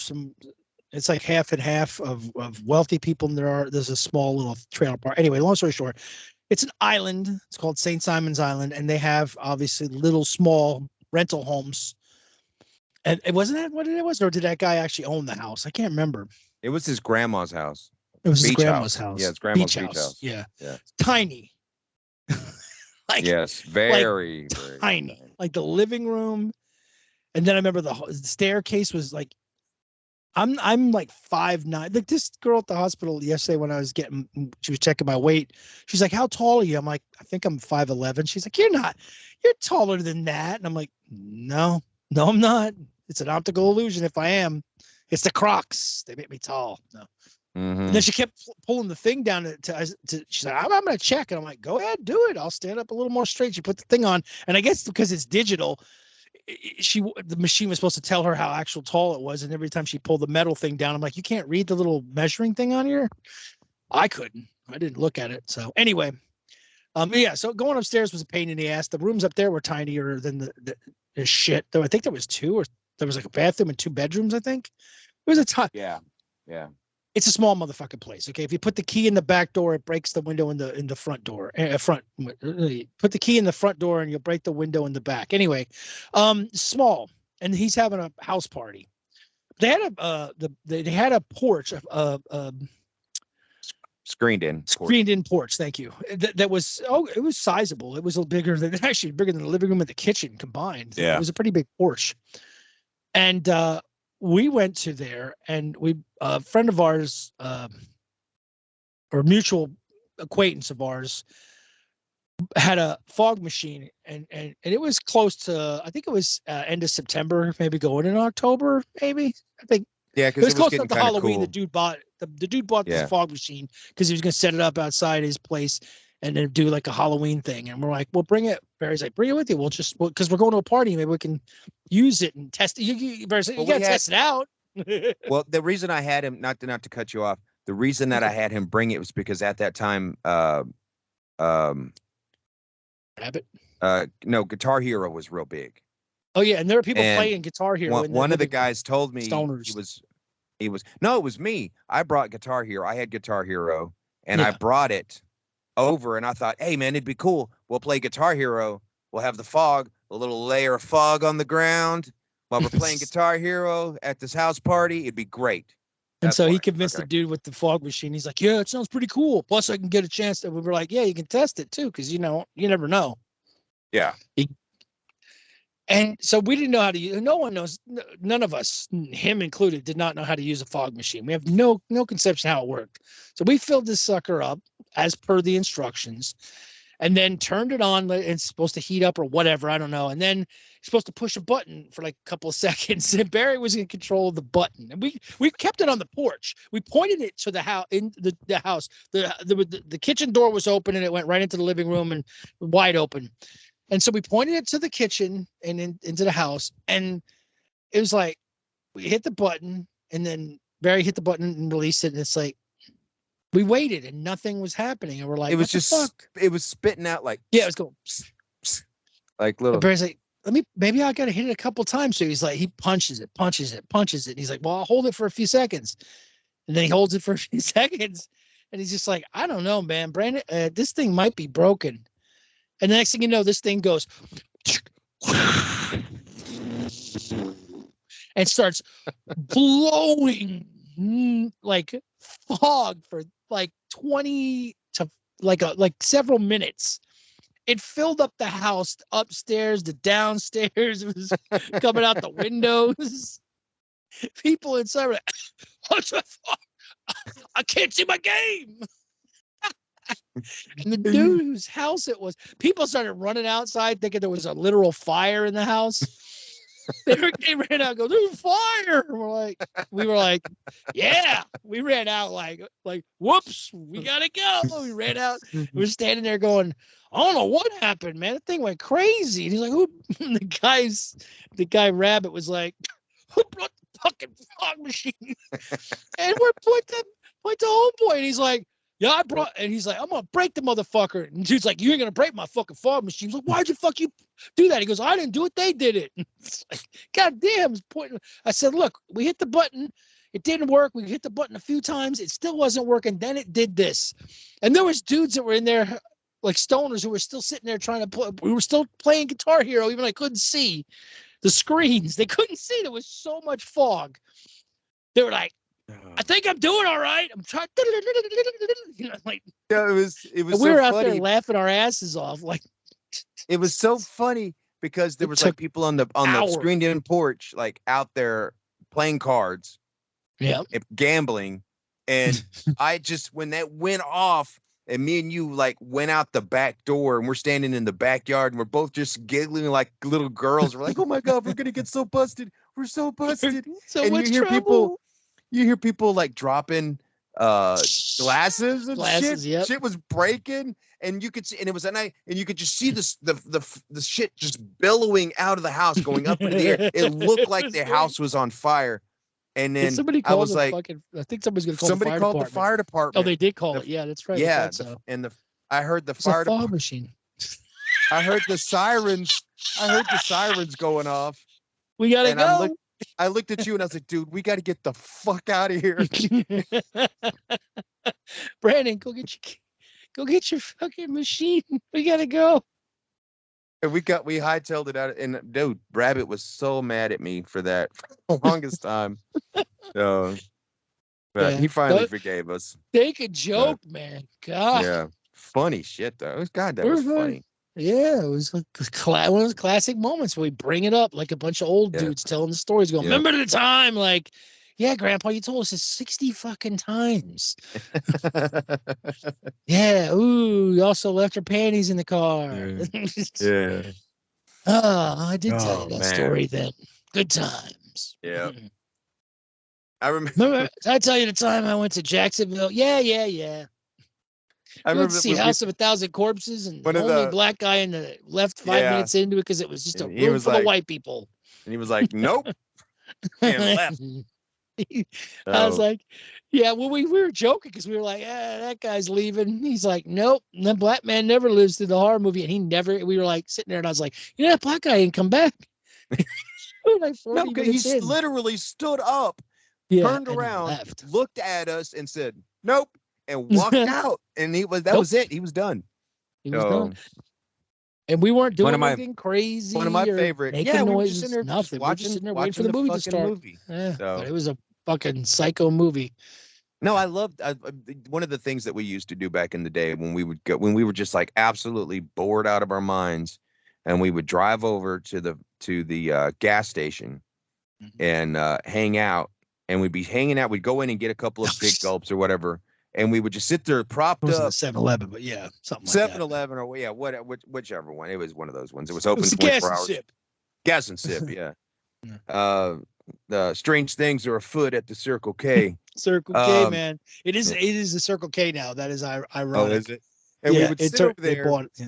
it's like half and half of wealthy people. And there's a small little trailer park. Anyway, long story short, it's an island. It's called St. Simon's Island. And they have obviously little small rental homes. And it wasn't that what it was, or did that guy actually own the house? I can't remember. It was his grandma's house. It was his grandma's house. Yeah, it's grandma's beach house. Yeah. Tiny. Yes, very tiny. Like the living room. And then I remember the staircase was like, I'm like 5'9". Like this girl at the hospital yesterday when she was checking my weight. She's like, how tall are you? I'm like, I think I'm 5'11". She's like, you're not. You're taller than that. And I'm like, no, I'm not. It's an optical illusion. If I am, it's the Crocs. They make me tall. No. Mm-hmm. And then she kept pulling the thing down to she's like, I'm going to check. And I'm like, go ahead, do it. I'll stand up a little more straight. She put the thing on. And I guess because it's digital, the machine was supposed to tell her how actual tall it was. And every time she pulled the metal thing down, I'm like, you can't read the little measuring thing on here. I couldn't. I didn't look at it. So anyway, so going upstairs was a pain in the ass. The rooms up there were tinier than the shit. Though I think there was two, or there was like a bathroom and 2 bedrooms. I think it was a ton. Yeah. It's a small motherfucking place. Okay, if you put the key in the back door, it breaks the window in the front door. Put the key in the front door, and you'll break the window in the back. Anyway, small, and he's having a house party. They had a porch, screened in porch. Thank you. That was it was sizable. It was a little bigger than the living room and the kitchen combined. Yeah, it was a pretty big porch, and we went to there, and a friend of ours, or mutual acquaintance of ours, had a fog machine, and it was close to, I think it was end of September, maybe going in October, maybe. I think. Yeah, because it was close to Halloween. Cool. The dude bought this fog machine because he was going to set it up outside his place and then do like a Halloween thing. And we're like, well, bring it. Barry's like, bring it with you. Because we're going to a party, maybe we can use it and test it. Barry's like, you got to test it out. Well, the reason I had him, not to cut you off, The reason that I had him bring it was because at that time, Rabbit. no, Guitar Hero was real big. Oh yeah, and there are people And playing Guitar Hero. One of the guys told me Stoners. No, it was me. I brought Guitar Hero. I had Guitar Hero, and I Yeah. brought it over, and I thought, hey man, it'd be cool. We'll play Guitar Hero. We'll have the fog, a little layer of fog on the ground while we're playing Guitar Hero at this house party. It'd be great. And so he convinced the dude with the fog machine. He's like, yeah, it sounds pretty cool. Plus I can get a chance to, we were like, yeah, you can test it too. Cause you know, you never know. Yeah. And so we didn't know how to use, no one knows, none of us, him included, did not know how to use a fog machine. We have no conception how it worked. So we filled this sucker up as per the instructions and then turned it on. It's supposed to heat up or whatever. I don't know. And then you're supposed to push a button for like a couple of seconds. And Barry was in control of the button. And we kept it on the porch. We pointed it to the house, in the house. The kitchen door was open and it went right into the living room and wide open. And so we pointed it to the kitchen and into the house. And it was like, we hit the button and then Barry hit the button and released it. And it's like, we waited and nothing was happening. And we're like, it was just, it was spitting out like, yeah, it was going like little. And Barry's like, maybe I got to hit it a couple times. So he's like, he punches it. And he's like, well, I'll hold it for a few seconds. And then he holds it for a few seconds. And he's just like, I don't know, man, Brandon, this thing might be broken. And the next thing you know, this thing goes and starts blowing like fog for like 20 to like several minutes. It filled up the house, upstairs, the downstairs. It was coming out the windows. People inside were like, what the fuck? I can't see my game. And the dude whose house it was, people started running outside thinking there was a literal fire in the house. They ran out and go, there's a fire. And we were like, yeah. We ran out like, whoops, we gotta go. We ran out. We were standing there going, I don't know what happened, man. The thing went crazy. And he's like, who? The guy Rabbit was like, who brought the fucking fog machine? And we're point to homeboy, and he's like, yeah, I brought, and he's like, I'm gonna break the motherfucker. And dude's like, you ain't gonna break my fucking fog machine. He's like, why'd you do that? He goes, I didn't do it, they did it. It's like, God damn, I said, look, we hit the button, it didn't work. We hit the button a few times, it still wasn't working. Then it did this. And there was dudes that were in there, like stoners, who were still sitting there trying to play. We were still playing Guitar Hero, even I couldn't see the screens. They couldn't see. There was so much fog. They were like, I think I'm doing all right. I'm trying. You know, like, yeah, it was. We were out there laughing our asses off. Like, it was so funny because there was like people on the screened in porch, like out there playing cards, yeah, gambling, and I just, when that went off, and me and you like went out the back door, and we're standing in the backyard, and we're both just giggling like little girls. We're like, oh my god, we're gonna get so busted. We're so busted. So and much you hear trouble. You hear people like dropping glasses and shit. Yep. Shit was breaking, and you could see, and it was at night, and you could just see the shit just billowing out of the house, going up into the air. It looked like the house was on fire. And then I was like, I think somebody's gonna call somebody the called the fire department. Oh, they did call it. Yeah, that's right. Yeah, I heard the fire fog machine. I heard the sirens. I heard the sirens going off. We gotta go. I looked at you and I was like, dude, we got to get the fuck out of here. Brandon, go get your fucking machine. We got to go. And we hightailed it out. And dude, Rabbit was so mad at me for that for the longest time. But yeah, he finally forgave us. Take a joke, man. God. Yeah. Funny shit, though. God, that was funny. Yeah, it was one of those classic moments where we bring it up like a bunch of old dudes telling the stories. Going, remember the time? Like, yeah, Grandpa, you told us this 60 fucking times. Yeah. Ooh, you also left your panties in the car. Yeah. Oh, I did tell you that story then. Good times. Yeah. I remember. Did I tell you the time I went to Jacksonville? Yeah. I remember see House of a Thousand Corpses, and the only black guy in the left 5 minutes into it because it was just a room full of white people. And he was like, nope. And left. I was So, like, yeah, well, we were joking because we were like, that guy's leaving. He's like, nope, the black man never lives through the horror movie. And he never, we were like sitting there and I was like, that black guy ain't come back. We were like no, 40 'cause he minutes in. literally stood up, Yeah, turned and then around, left. looked at us, and said, "Nope," and walked out. And that was it. He was done. He was done. So And we weren't one of doing my anything crazy one of my or favorite. making Yeah, we were just in noises. there just Nothing. We're just sitting there waiting for watching the the movie to fucking start. movie. Yeah, So but it was a fucking psycho movie. no, I loved one of the things that we used to do back in the day when we were just like absolutely bored out of our minds, and we would drive over to the gas station and hang out, and we'd be hanging out. We'd go in and get a couple of big gulps or whatever, and we would just sit there It propped wasn't a up. 7-Eleven, but yeah, something like 7-Eleven or yeah, whichever one. It was one of those ones. It was that. It open was the 24 gas and hours. sip. Gas and sip, yeah. Yeah. The strange things are afoot at the Circle K. Circle K, man. It is the Circle K now. That is ironic. Oh, is it? And we Yeah, would sit over they there, bought it. Yeah.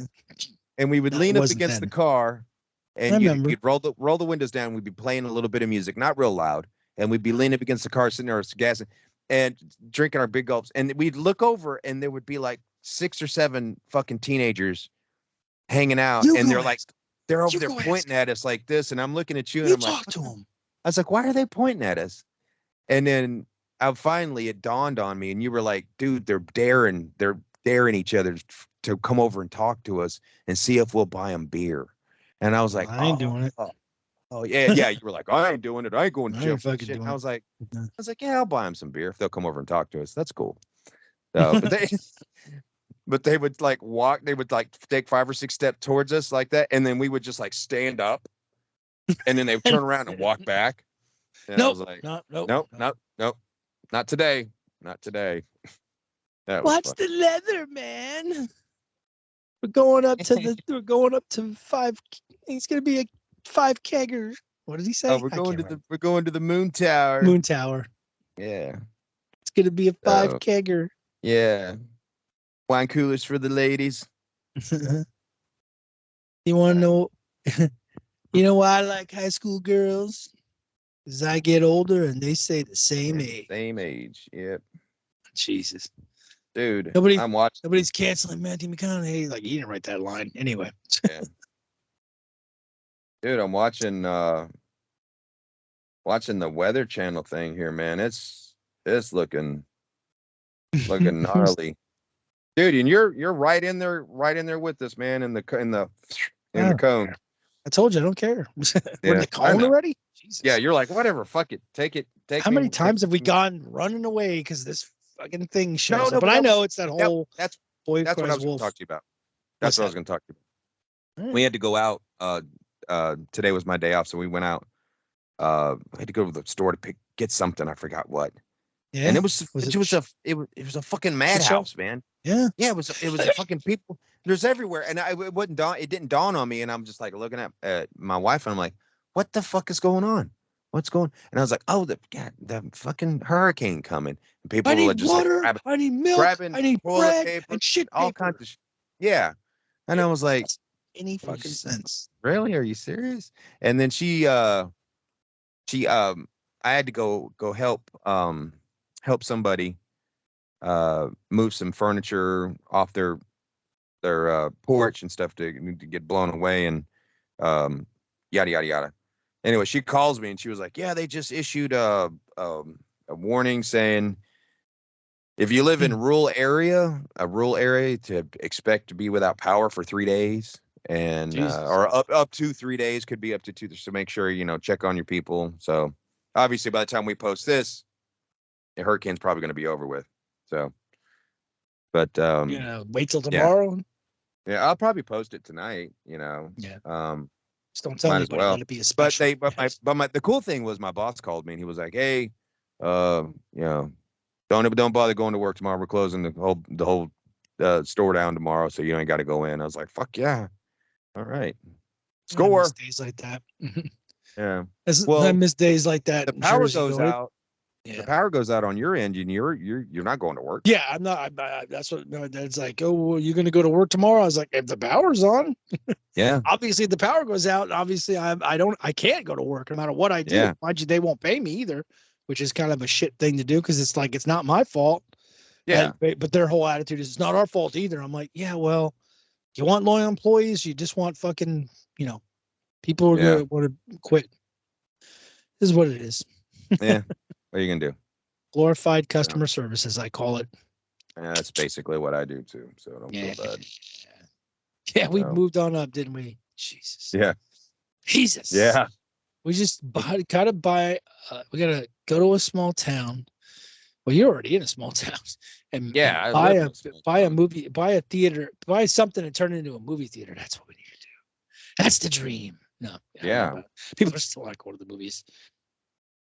and we would No, it lean up wasn't against the then. car, I and remember. you'd roll the windows down. We'd be playing a little bit of music, not real loud, and we'd be leaning up against the car, sitting there gassing and drinking our big gulps. And we'd look over, and there would be like 6 or 7 fucking teenagers hanging out, You and go they're over You there go pointing at us like this, and I'm looking at you, and You I'm like, talk to him. I was like, why are they pointing at us? And then finally it dawned on me, and you were like, dude, they're daring each other to come over and talk to us and see if we'll buy them beer. And I was like, I ain't doing it. Oh yeah, yeah. You were like, I ain't doing it. I ain't going to I jail ain't for this fucking shit. doing And I it. was like, yeah, I'll buy them some beer if they'll come over and talk to us. That's cool. So, but they would like walk. They would like take 5 or 6 steps towards us like that, and then we would just like stand up, and then they would turn around and walk back. And I was like, nope, not today, not today. That was Watch fun. the leather, man. We're going up to 5. It's gonna be a 5 kegger. What did he say? Oh, we're going to the Moon Tower. Moon Tower. Yeah. It's gonna be a 5 kegger. Yeah. Wine coolers for the ladies. You want to know? You know why I like high school girls? Because I get older and they say the same age. Same age. Yep. Jesus. Dude, I'm watching. Nobody's canceling Matthew McConaughey. Like, he didn't write that line. Anyway. Yeah. Dude, I'm watching the Weather Channel thing here, man. It's looking gnarly. Dude, and you're right in there with us, man, in the cone. I told you I don't care. We're in the I cone know. already? Jesus. Yeah, you're like, whatever, fuck it. Take it. How many times have we gone running away because this fucking thing shows up? But I know it's that whole that's boy what I cries was going wolf. to talk to you about. That's what I was going to talk to you about. We had to go out. Today was my day off, so we went out. I had to go to the store to get something. I forgot what. Yeah. And it was a fucking madhouse, man. Yeah. Yeah, it was a fucking people. There's everywhere, and it didn't dawn on me, and I'm just like looking at my wife, and I'm like, what the fuck is going on? What's going? And I was like, oh, the fucking hurricane coming. And people were just water, like I need milk, I need bread, paper, and shit all paper. kinds of shit. Yeah. And I was like, any fucking sense? Really? Are you serious? And then I had to go help somebody move some furniture off their porch and stuff to get blown away, and yada yada yada. Anyway, she calls me and she was like, yeah, they just issued a warning saying if you live in a rural area to expect to be without power for 3 days, and or up to 3 days, could be up to 2. So make sure, check on your people. So obviously by the time we post this, the hurricane's probably going to be over with. So, but wait till tomorrow. Yeah, I'll probably post it tonight. Yeah. Just don't tell anybody. Let it be a special. The cool thing was my boss called me and he was like, "Hey, don't bother going to work tomorrow. We're closing the whole store down tomorrow, so you ain't got to go in." I was like, "Fuck yeah, all right." Score. I miss days like that. Yeah. I miss days like that. The power goes out. Yeah. The power goes out on your end, and you're not going to work. Yeah, I'm not. That's what my dad's like. Oh, well, you're going to go to work tomorrow? I was like, if the power's on. Yeah. Obviously, if the power goes out, obviously I can't go to work no matter what I do. Yeah. Mind you, they won't pay me either, which is kind of a shit thing to do because it's like it's not my fault. Yeah. But their whole attitude is it's not our fault either. I'm like, yeah, well, you want loyal employees, you just want fucking, people who are gonna want to quit. This is what it is. Yeah. What are you gonna do? Glorified customer service, as I call it. Yeah, that's basically what I do too. So don't feel bad. Yeah, we moved on up, didn't we? Jesus. Yeah. Jesus. Yeah. We just gotta buy. We gotta go to a small town. Well, you're already in a small town, and buy a movie, buy a theater, buy something and turn it into a movie theater. That's what we need to do. That's the dream. No. Yeah. People are still not going to the movies.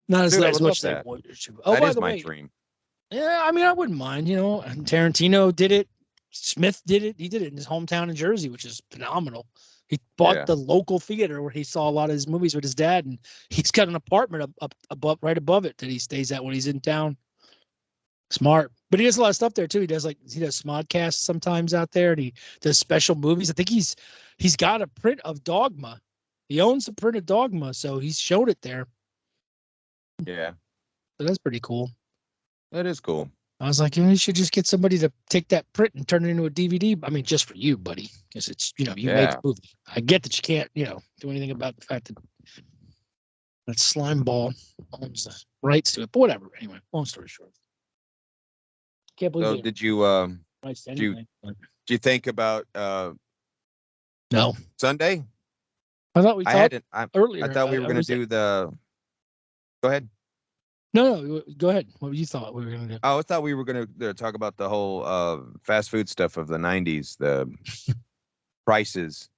Not as much as they want to. Oh, that is my dream. Yeah, I mean, I wouldn't mind. And Tarantino did it. Smith did it. He did it in his hometown in Jersey, which is phenomenal. He bought the local theater where he saw a lot of his movies with his dad, and he's got an apartment up above, right above it, that he stays at when he's in town. Smart, but he does a lot of stuff there too. He does Smodcasts sometimes out there, and he does special movies. I think he's got a print of Dogma. He owns a print of Dogma, so he's showed it there. Yeah, so that's pretty cool. That is cool. I was like, you should just get somebody to take that print and turn it into a DVD. I mean, just for you, buddy, because it's you made the movie. I get that you can't do anything about the fact that slime ball owns the rights to it, but whatever. Anyway, long story short. Can't believe so it. Did you think about no Sunday? I thought we talked earlier. I thought we were going to do the. Go ahead. No, go ahead. What you thought we were going to do? Oh, I thought we were going to talk about the whole fast food stuff of the 90s, the prices,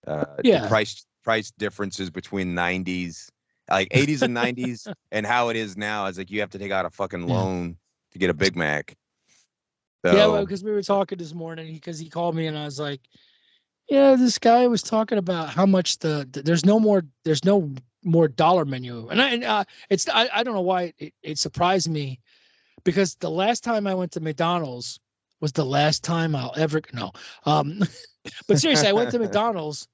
the price differences between 90s, like 80s and 90s, and how it is now. It's like you have to take out a fucking loan to get a Big Mac. So, yeah, because we were talking this morning because he called me and I was like, yeah, this guy was talking about how much there's no more dollar menu, and I don't know why it surprised me, because the last time I went to McDonald's was the last time I'll ever but seriously, I went to McDonald's.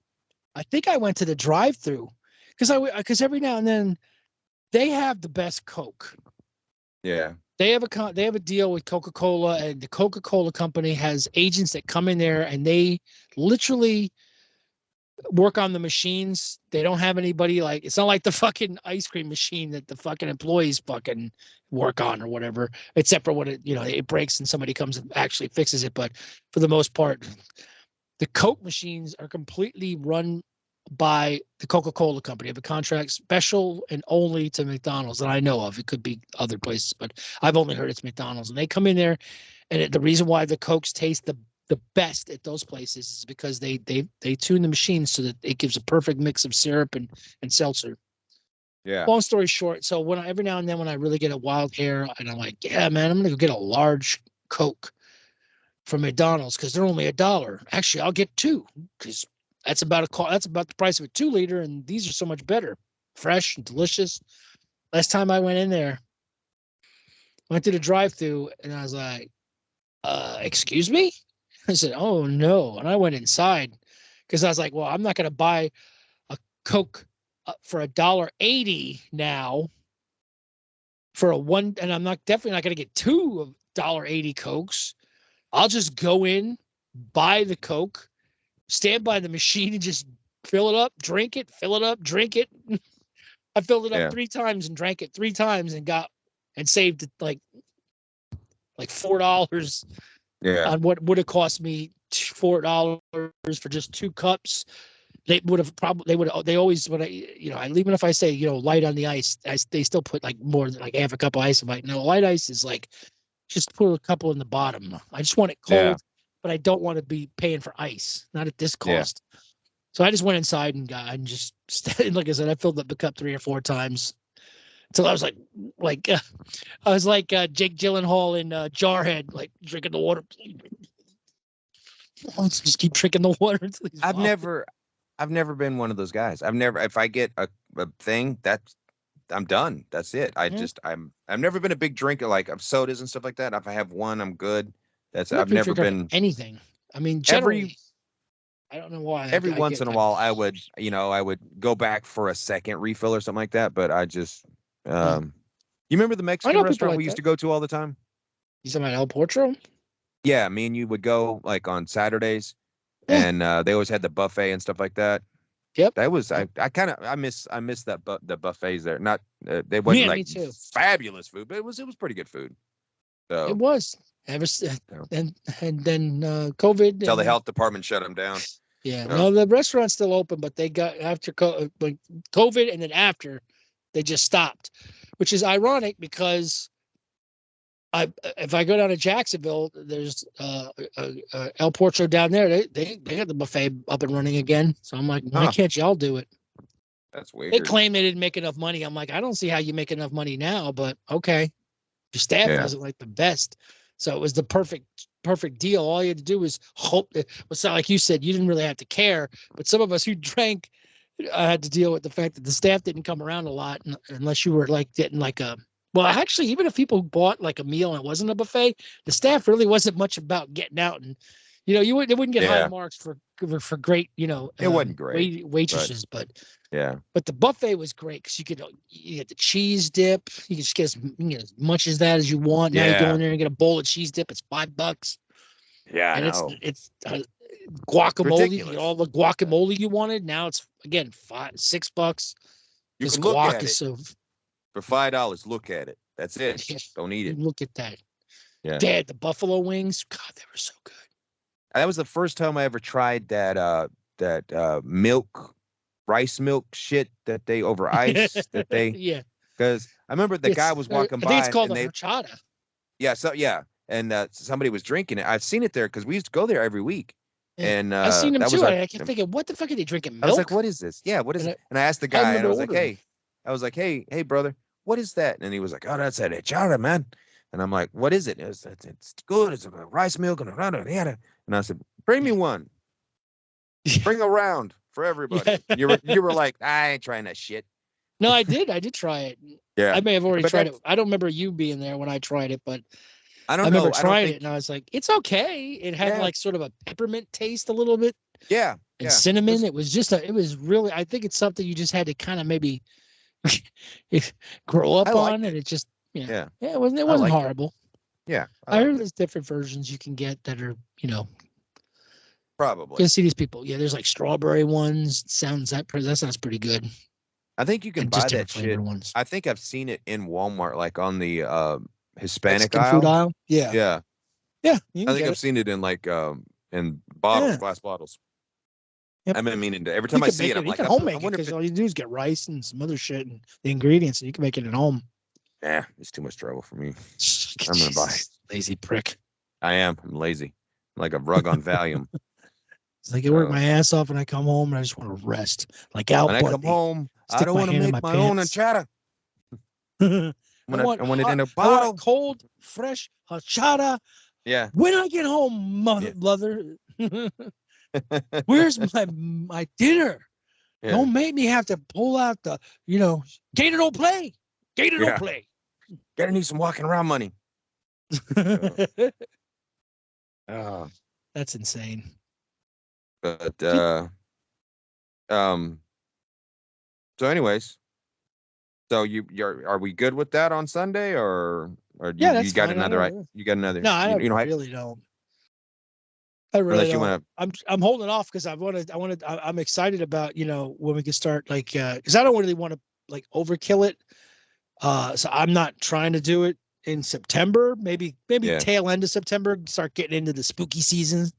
I think I went to the drive-through because every now and then they have the best Coke. Yeah. They have a deal with Coca-Cola, and the Coca-Cola company has agents that come in there and they literally work on the machines. They don't have anybody, like, it's not like the fucking ice cream machine that the fucking employees fucking work on or whatever, except for when it breaks and somebody comes and actually fixes it. But for the most part, the Coke machines are completely run by the Coca-Cola company. Have a contract special and only to McDonald's that I know of. It could be other places, but I've only heard it's McDonald's. And they come in there, and the reason why the Cokes taste the best at those places is because they tune the machines so that it gives a perfect mix of syrup and seltzer. Yeah. Long story short, so every now and then when I really get a wild hair and I'm like, yeah, man, I'm gonna go get a large Coke from McDonald's because they're only $1. Actually, I'll get 2 because that's about the price of a 2-liter, and these are so much better, fresh and delicious. Last time I went in there, went to the drive-thru, and I was like, excuse me? I said, oh, no. And I went inside because I was like, well, I'm not going to buy a Coke for $1.80 now for and I'm definitely not going to get 2 of $1.80 Cokes. I'll just go in, buy the Coke, stand by the machine and just fill it up, drink it, fill it up, drink it. I filled it up 3 times and drank it 3 times and saved like $4 on what would have cost me $4 for just 2 cups. They always, when even if I say, light on the ice, they still put like more than like half a cup of ice. I'm like, no, light ice is like, just put a couple in the bottom. I just want it cold, but I don't want to be paying for ice, not at this cost. Yeah. So I just went inside and like I said, I filled up the cup 3 or 4 times until I was like Jake Gyllenhaal in Jarhead, like drinking the water. Let's just keep drinking the water until he's I've never been one of those guys. If I get a thing, I'm done. That's it. I've never been a big drinker of sodas and stuff like that. If I have one, I'm good. I've never been anything. I mean, generally, I don't know why. Every once in a while, I would go back for a second refill or something like that. But I just, You remember the I Mexican know people restaurant like we used that. to go to all the time? You talking about El Portro? Yeah, me and you would go like on Saturdays, Yeah. and they always had the buffet and stuff like that. Yep. That was Yep. I miss that the buffets there. Not they wasn't Yeah, like me too. fabulous food, but it was pretty good food. It So was. Ever and then COVID until and the then health department shut them down. yeah. You know? Well, the restaurant's still open, but they got after like COVID and then after they just stopped, which is ironic because if I go down to Jacksonville, there's El Portro down there. They got the buffet up and running again. So I'm like, why can't y'all do it? That's They weird. claim they didn't make enough money. I'm like, I don't see how you make enough money now, but okay. Your staff Yeah. wasn't like the best. So it was the perfect deal. All you had to do was hope that it's not like you said, you didn't really have to care. But some of us who drank had to deal with the fact that the staff didn't come around a lot unless you were like getting like a well, actually, even if people bought like a meal and it wasn't a buffet, the staff really wasn't much about getting out and you wouldn't get high Yeah. marks for great, It wasn't great, waitresses, but yeah. but the buffet was great because you get the cheese dip. You can just get you can get as much as that as you want. Now you go Yeah. in there and get a bowl of cheese dip. It's $5, Yeah, I and know. it's guacamole. You Ridiculous. get all the guacamole you wanted. Now it's again $6. You This can look guac at is it so. for $5. Look at it. That's it. Yeah, Don't eat it. look at that. Yeah. Dad, the buffalo wings. God, they were so good. That was the first time I ever tried that milk rice milk shit that they over ice that they Yeah, because I remember the guy was walking I think it's by called and a they horchata. and somebody was drinking it. I've seen it there because we used to go there every week. Yeah. And I seen them that was too. our I kept thinking, what the fuck are they drinking? I was like, Milk? what is this? Yeah, what is And it? And I asked the I guy and I remember was like, ordering. hey, brother, what is that? And he was like, oh, that's a horchata, man. And I'm like, what is it? It's good. It's a rice milk and a and I said, bring me one. Bring a round for everybody. Yeah. You were like, I ain't trying that shit. No, I did try it. Yeah. I may have already But tried it. I don't remember you being there when I tried it, but I I don't remember know. I don't trying it think and I was like, it's okay. It had Yeah. like sort of a peppermint taste a little bit Yeah. and Yeah. cinnamon. It was really, I think it's something you just had to kind of maybe grow I up liked on. it. And it just, Yeah. it wasn't liked it. horrible. Yeah. I liked heard it. there's different versions you can get that are, Probably. you can see these people. Yeah, there's like strawberry ones. That sounds pretty good. I think you can And buy just that different flavor shit. ones. I think I've seen it in Walmart, like on the Hispanic Mexican food aisle. aisle. Yeah. Yeah. Yeah. You I can think get I've it. seen it in like in bottles, Yeah. glass bottles. Yep. I've been meaning to every You time I can see make it, it. I'm You like, can I homemade it wonder if because all you do is get rice and some other shit and the ingredients, and you can make it at home. it's too much trouble for me. I'm gonna buy it. Lazy prick. I'm lazy. I'm like a rug on Valium. It's like I work my ass off and I come home and I just want to rest. Like Al When I come Bundy. home, I Stick don't my want to hand in make my my own pants. horchata. I want it in a I bottle. want cold, fresh horchata. Yeah. When I get home, mother, where's my dinner? Yeah. Don't make me have to pull out the, Gator don't play. Gator don't play. Gotta need some walking around money. That's insane. But so anyways, so are we good with that on Sunday or Yeah, you that's got fine. another you got another No, I you know really don't. I really unless you don't. want I'm holding off because I'm excited about, when we can start like because I don't really want to like overkill it. So I'm not trying to do it in September. Maybe tail end of September, start getting into the spooky season.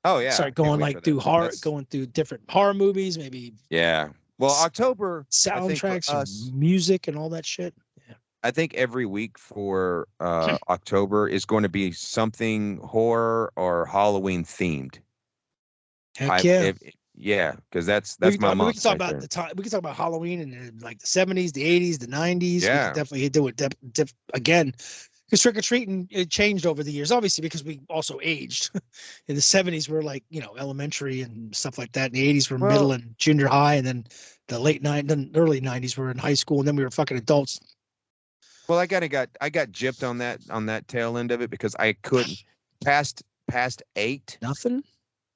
Oh yeah. Start going like through going through different horror movies, maybe. Yeah. Well, October soundtracks, us, music, and all that shit. Yeah. I think every week for October is going to be something horror or Halloween themed. Heck yeah. Yeah, because that's my month. We can talk about the time. We can talk about Halloween in like the 70s, the 80s, the 90s. Yeah. We can definitely do it again. Because trick or treating, it changed over the years, obviously, because we also aged. In the 70s, we're like, elementary and stuff like that. In the 80s, we're middle and junior high. And then the early 90s, we're in high school. And then we were fucking adults. Well, I got gypped on that tail end of it because I couldn't past 8. Nothing.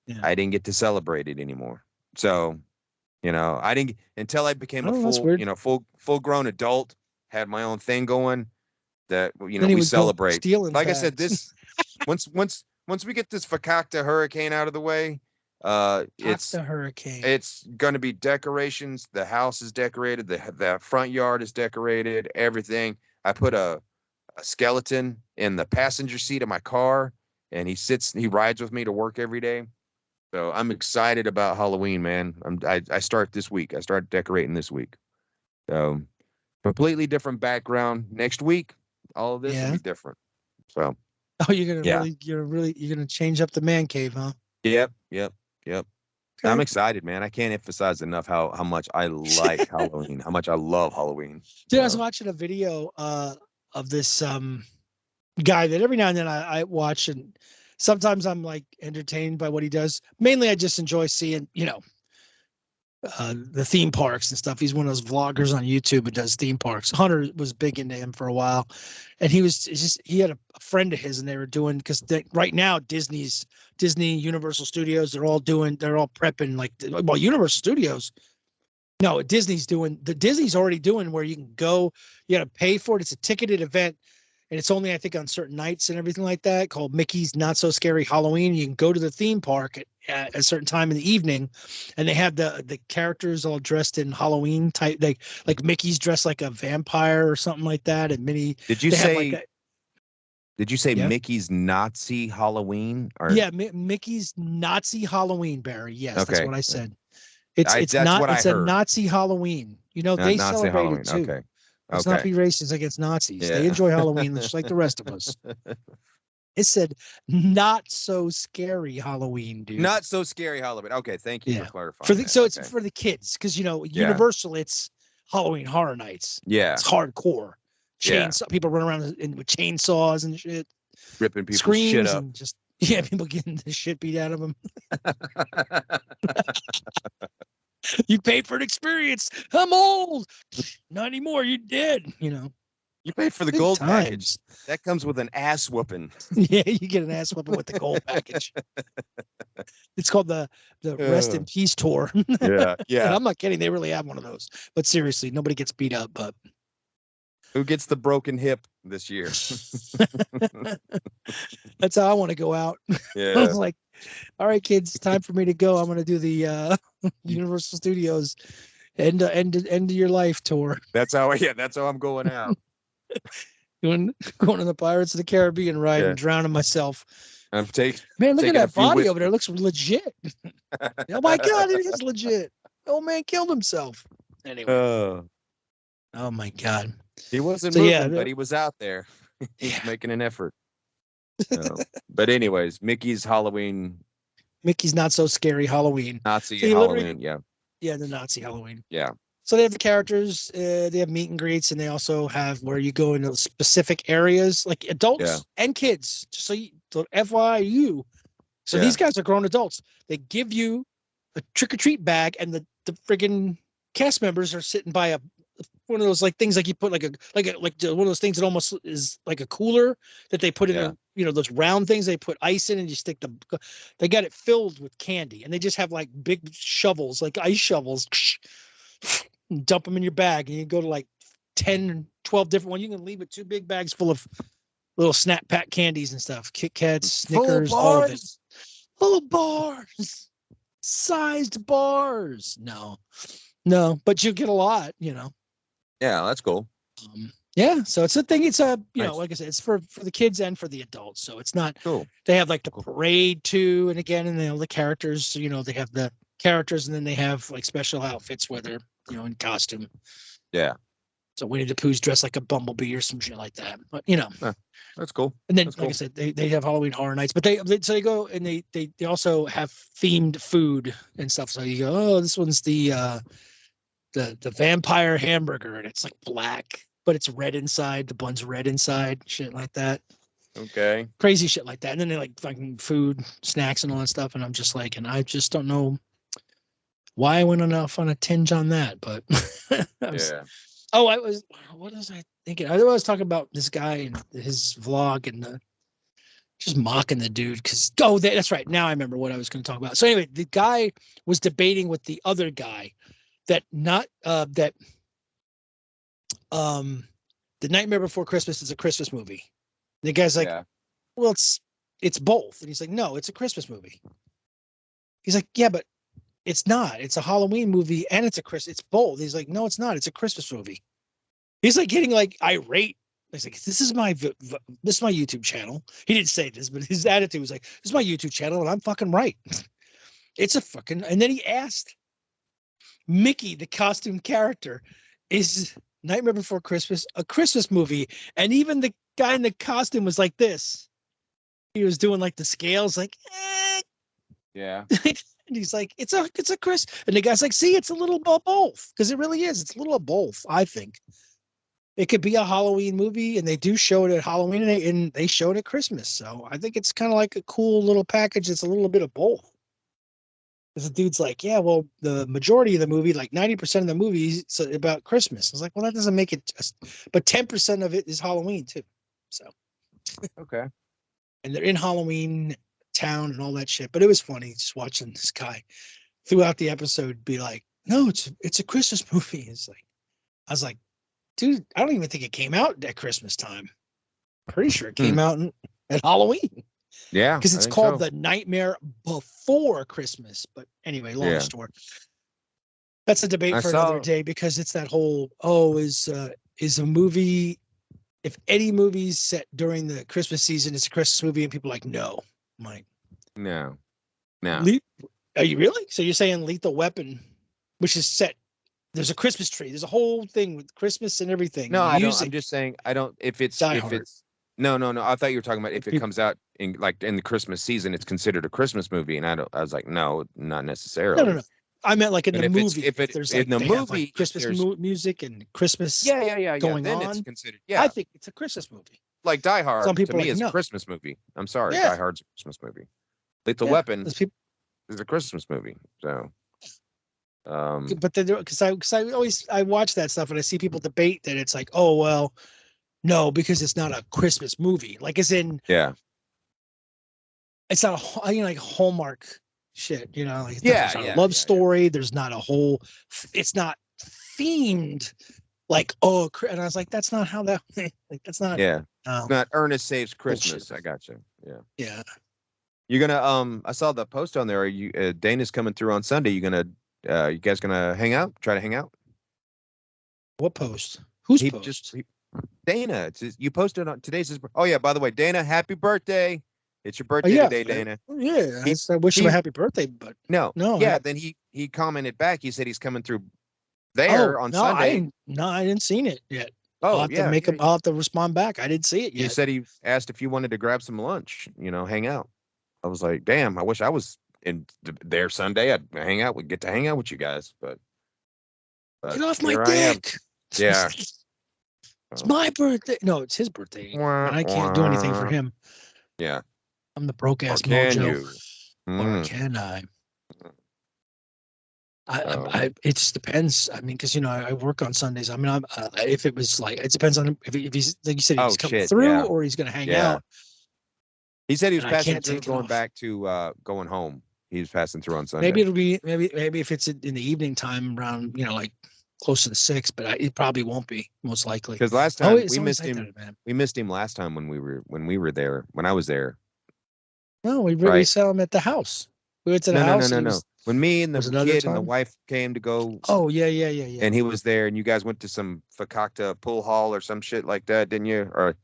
Yeah. I didn't get to celebrate it anymore. So, I didn't until I became a full, full grown adult, had my own thing going. that Then he we was going celebrate. stealing Like I said, fags. once we get this Fakakta hurricane out of the way, The hurricane. it's going to be decorations. The house is decorated. The front yard is decorated. Everything. I put a skeleton in the passenger seat of my car, and he rides with me to work every day. So I'm excited about Halloween, man. I start this week. I start decorating this week. So completely different background. Next week, all of this will be different. So oh, you're gonna change up the man cave, huh? Yep. Okay. I'm excited, man. I can't emphasize enough how much I like Halloween, how much I love Halloween. Dude, I was watching a video of this guy that every now and then I watch, and sometimes I'm like entertained by what he does. Mainly I just enjoy seeing, the theme parks and stuff. He's one of those vloggers on YouTube who does theme parks. Hunter was big into him for a while, and he had a friend of his, and they were doing, because right now Disney, Universal Studios, they're all prepping, like, well, Universal Studios. No, Disney's already doing where you can go, you got to pay for it. It's a ticketed event, and it's only, I think, on certain nights and everything like that, called Mickey's Not So Scary Halloween. You can go to the theme park at a certain time in the evening, and they have the characters all dressed in Halloween type, like Mickey's dressed like a vampire or something like that, and Minnie. Did you say Yeah. Mickey's Nazi Halloween? Or Yeah, Mickey's Nazi Halloween, Barry. Yes, that's okay, what I said. It's that's what I it's a heard. Nazi Halloween. Not They Nazi celebrate Halloween. it too. Okay. Let's not be racist against Nazis. They Yeah. enjoy Halloween just like the rest of us. It said not so scary Halloween, dude. Not so scary Halloween. Okay, thank you for clarifying. It's for the kids, because Universal, it's Halloween Horror Nights. Yeah. It's hardcore. People run around with chainsaws and shit, ripping people's screams shit up. and just people getting the shit beat out of them. You paid for an experience. I'm old. Not anymore. You're dead. You paid for the Good gold times. package. That comes with an ass whooping. Yeah, you get an ass whooping with the gold package. It's called the Rest in Peace tour. Yeah. And I'm not kidding. They really have one of those. But seriously, nobody gets beat up. But who gets the broken hip this year? That's how I want to go out. Yeah. I was like, all right, kids, it's time for me to go. I'm going to do the Universal Studios end of your life tour. That's how I'm going out. going to the Pirates of the Caribbean ride and drowning myself. Man, look at that body over there. It looks legit. Oh my God, it is legit. Old man killed himself. Anyway. Oh my God. He wasn't moving, but he was out there. He's making an effort. But anyways, Mickey's Not So Scary Halloween. Nazi Halloween, yeah. Yeah, the Nazi Halloween. Yeah. So they have the characters, they have meet and greets, and they also have where you go into specific areas, like adults and kids. Just so FYU. So these guys are grown adults. They give you a trick-or-treat bag, and the friggin' cast members are sitting by one of those like things, like you put like one of those things that almost is like a cooler that they put in those round things they put ice in, and you stick they got it filled with candy, and they just have like big shovels, like ice shovels, dump them in your bag, and you go to like 10, 12 different ones. You can leave with 2 big bags full of little Snap Pack candies and stuff, Kit Kats, Snickers, all of it. Full of bars, sized bars. No, but you get a lot, Yeah, that's cool. Yeah, so it's a thing. It's like I said, it's for the kids and for the adults. So it's not cool. They have like the parade too, and again, and the characters. They have the characters, and then they have like special outfits where they're in costume. Yeah. So Winnie the Pooh's dressed like a bumblebee or some shit like that. But that's cool. And then, I said, they have Halloween Horror Nights, but they go and they also have themed food and stuff. So you go, oh, this one's the vampire hamburger, and it's like black, but it's red inside. The bun's red inside, shit like that. Okay. Crazy shit like that. And then they like fucking food, snacks, and all that stuff. And I'm just like, and I just don't know why I went off on a tinge on that, but what was I thinking? I was talking about this guy and his vlog and just mocking the dude because that's right. Now I remember what I was going to talk about. So anyway, the guy was debating with the other guy that The Nightmare Before Christmas is a Christmas movie. And the guy's like, Yeah. well, it's both. And he's like, no, it's a Christmas movie. He's like, yeah, but it's not. It's a Halloween movie and it's a Christmas. It's both. He's like, no, it's not. It's a Christmas movie. He's like getting like irate. He's like, this is my YouTube channel. He didn't say this, but his attitude was like, this is my YouTube channel and I'm fucking right. It's a fucking, and then he asked Mickey, the costume character, is Nightmare Before Christmas a Christmas movie? And even the guy in the costume was like this. He was doing like the scales, like, Yeah. and he's like, it's a Chris. And the guy's like, see, it's a little of both. Because it really is. It's a little of both, I think. It could be a Halloween movie, and they do show it at Halloween, and they show it at Christmas. So I think it's kind of like a cool little package. It's a little bit of both. Because the dude's like, yeah, well, the majority of the movie, like 90% of the movie is about Christmas. I was like, well, that doesn't make it just, but 10% of it is Halloween too. So, Okay. and they're in Halloween town and all that shit. But it was funny just watching this guy throughout the episode be like, no, it's a Christmas movie. It's like, I was like, dude, I don't even think it came out at Christmas time. Pretty sure it came out at Halloween. Yeah. Because it's called The Nightmare Before Christmas. But anyway, long story. That's a debate for another day, because it's that whole, is a movie, if any movie's set during the Christmas season, it's a Christmas movie, and people are like, no. I'm like, no. Are you really? So you're saying Lethal Weapon, which is set, there's a Christmas tree, there's a whole thing with Christmas and everything. No, I don't. Music. I'm just saying, I don't, if it's no. I thought you were talking about if it comes out in the Christmas season, it's considered a Christmas movie. And I was like, no, not necessarily. No. I meant like in the movie. If there's like, in the movie, like Christmas music and Christmas going then on, it's considered. Yeah, I think it's a Christmas movie. Like Die Hard. Some people to me is a Christmas movie. I'm sorry, Yeah. Die Hard's a Christmas movie. Lethal Weapon People, is a Christmas movie. So, but because I watch that stuff and I see people debate that it's like, oh well, no, because it's not a Christmas movie. Like, as in, it's not a like Hallmark shit. You know, like there's not a love story. There's not a whole. It's not themed. Like, oh, and I was like, that's not how that. Like, that's not. Yeah. It's not Ernest Saves Christmas. Bullshit. I got you. Yeah. Yeah. You're gonna I saw the post on there. Are you Dana's coming through on Sunday? You guys gonna hang out? Try to hang out? What post? Who's post? Dana. You posted on today's. Oh yeah. By the way, Dana, happy birthday! It's your birthday today, Dana. Yeah. I wish him a happy birthday, but no. Yeah. Then he commented back. He said he's coming through there on Sunday. I didn't seen it yet. Oh, I'll have to respond back. I didn't see it yet. He said he asked if you wanted to grab some lunch, hang out. I was like, damn, I wish I was there Sunday. I'd get to hang out with you guys, but get off my dick. Yeah. It's my birthday. No, it's his birthday. And I can't do anything for him. Yeah. I'm the broke ass mojo. Or can I? It just depends. I mean, because I work on Sundays. I mean, if it was like, it depends on if he's like you said, he's coming through or he's going to hang out. He said he was passing through, going back to going home. He was passing through on Sunday. Maybe it'll be maybe if it's in the evening time around like close to the 6, but it probably won't be, most likely. Because last time we missed him. We missed him last time when we were there. When I was there. No, we saw him at the house. We went to the house. No. When me and the kid and the wife came to go. Oh, yeah. And he was there, and you guys went to some Fakakta pool hall or some shit like that, didn't you? Or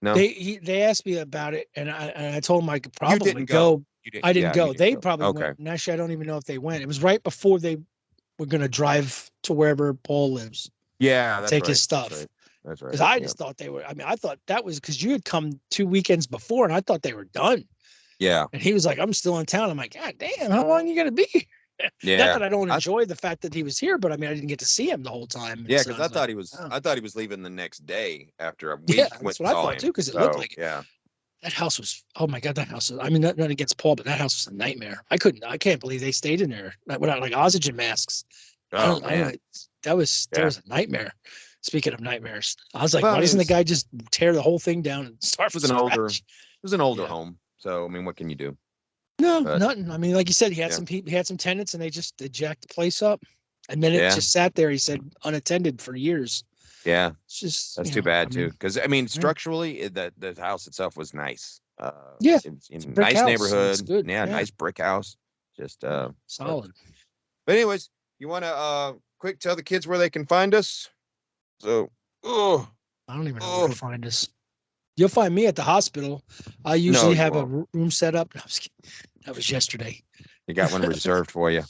no? They asked me about it, and I told them I could probably go. I didn't go. They probably went. And actually, I don't even know if they went. It was right before they were going to drive to wherever Paul lives. Yeah, take his stuff. That's right. Because I just thought they were. I mean, I thought that was because you had come 2 weekends before, and I thought they were done. Yeah. And he was like, I'm still in town. I'm like, God damn, how long are you going to be? Yeah. Not that I don't enjoy the fact that he was here, but I mean, I didn't get to see him the whole time. Yeah, because I thought he was. I thought he was leaving the next day after a week. Yeah, that's what I thought too. Because it looked like that house was. Oh my God, that house. I mean, nothing against Paul, but that house was a nightmare. I can't believe they stayed in there without like oxygen masks. Oh man, that was a nightmare. Speaking of nightmares, I was like, why doesn't the guy just tear the whole thing down and start from scratch? It was an older home, so I mean, what can you do? No, nothing. I mean, like you said, he had some people, he had some tenants, and they jacked the place up, and then it just sat there. He said unattended for years. Yeah, It's just that's you too know, I bad too. mean, Because I mean, yeah, structurally, the house itself was nice. yeah, It's it's a in brick nice house, so it's neighborhood. good. Yeah, Yeah, nice brick house. Just yeah, but, solid. but anyways, you want to quick tell the kids where they can find us? So, oh, I don't even know where to oh, find us. You'll find me at the hospital. I no, usually you have a won't. room set up. No, I was kidding. That was yesterday. You got one reserved for you.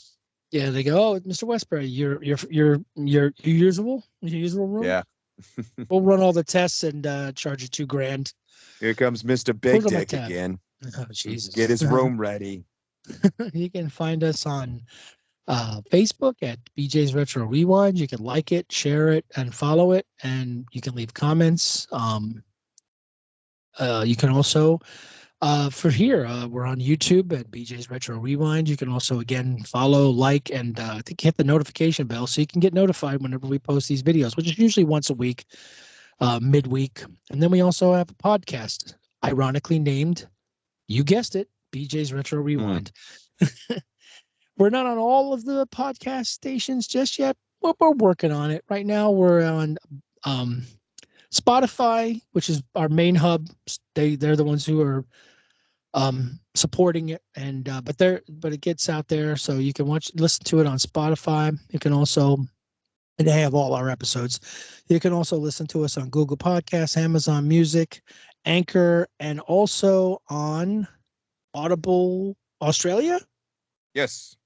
Yeah, they go, oh, Mr. Westbury, your usual room. Yeah. We'll run all the tests and charge you $2,000. Here comes Mr. Put Big it on my Dick tab. again. Oh, Jesus. Get his room ready. You can find us on Facebook at BJ's Retro Rewind. You can like it, share it, and follow it, and you can leave comments. You can also for here, we're on YouTube at BJ's Retro Rewind. You can also again follow, like, and I think hit the notification bell so you can get notified whenever we post these videos, which is usually once a week, midweek. And then we also have a podcast, ironically named, you guessed it, BJ's Retro Rewind. We're not on all of the podcast stations just yet, but we're working on it. Right now, we're on um, Spotify, which is our main hub. They're the ones who are supporting it, and but it gets out there, so you can listen to it on Spotify. You can also, and they have all our episodes. You can also listen to us on Google Podcasts, Amazon Music, Anchor, and also on Audible Australia. Yes.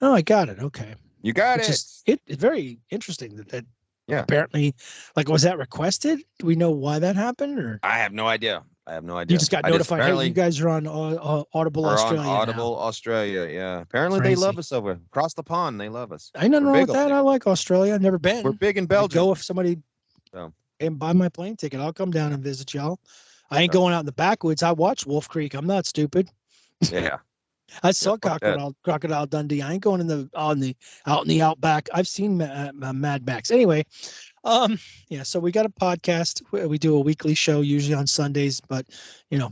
Oh, I got it. Okay. You got Which it. is it's very interesting that Yeah. apparently, like, was that requested? Do we know why that happened, or I have no idea. I have no idea. you just got I just notified? Hey, you apparently guys are on Audible we're on Australia now. Audible Australia. Yeah. Apparently they Crazy. love us over across the pond. They love us. Ain't nothing We're wrong big with over that. there. I like Australia. I've never been. We're big in I'd Belgium. go if somebody So and buy my plane ticket. I'll come down and visit y'all. I ain't Yeah. going out in the backwoods. I watched Wolf Creek. I'm not stupid. yeah. I saw fuck that. Crocodile Dundee. I ain't going out in the outback. I've seen Mad Max. Anyway, yeah. So we got a podcast. We do a weekly show usually on Sundays, but you know,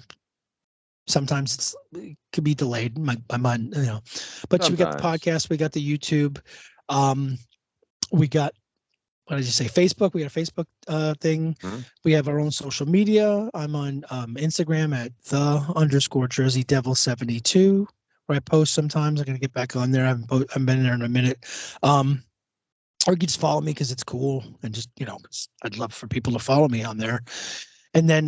sometimes it could be delayed. My mind, you know. But we got the Sometimes. podcast. We got the YouTube. We got, what did you say? Facebook. We got a Facebook thing. Mhm. We have our own social media. I'm on Instagram at _JerseyDevil72, where I post sometimes. I'm gonna get back on there. I haven't been there in a minute. Or you can just follow me because it's cool, and just, you know, 'cause I'd love for people to follow me on there. And then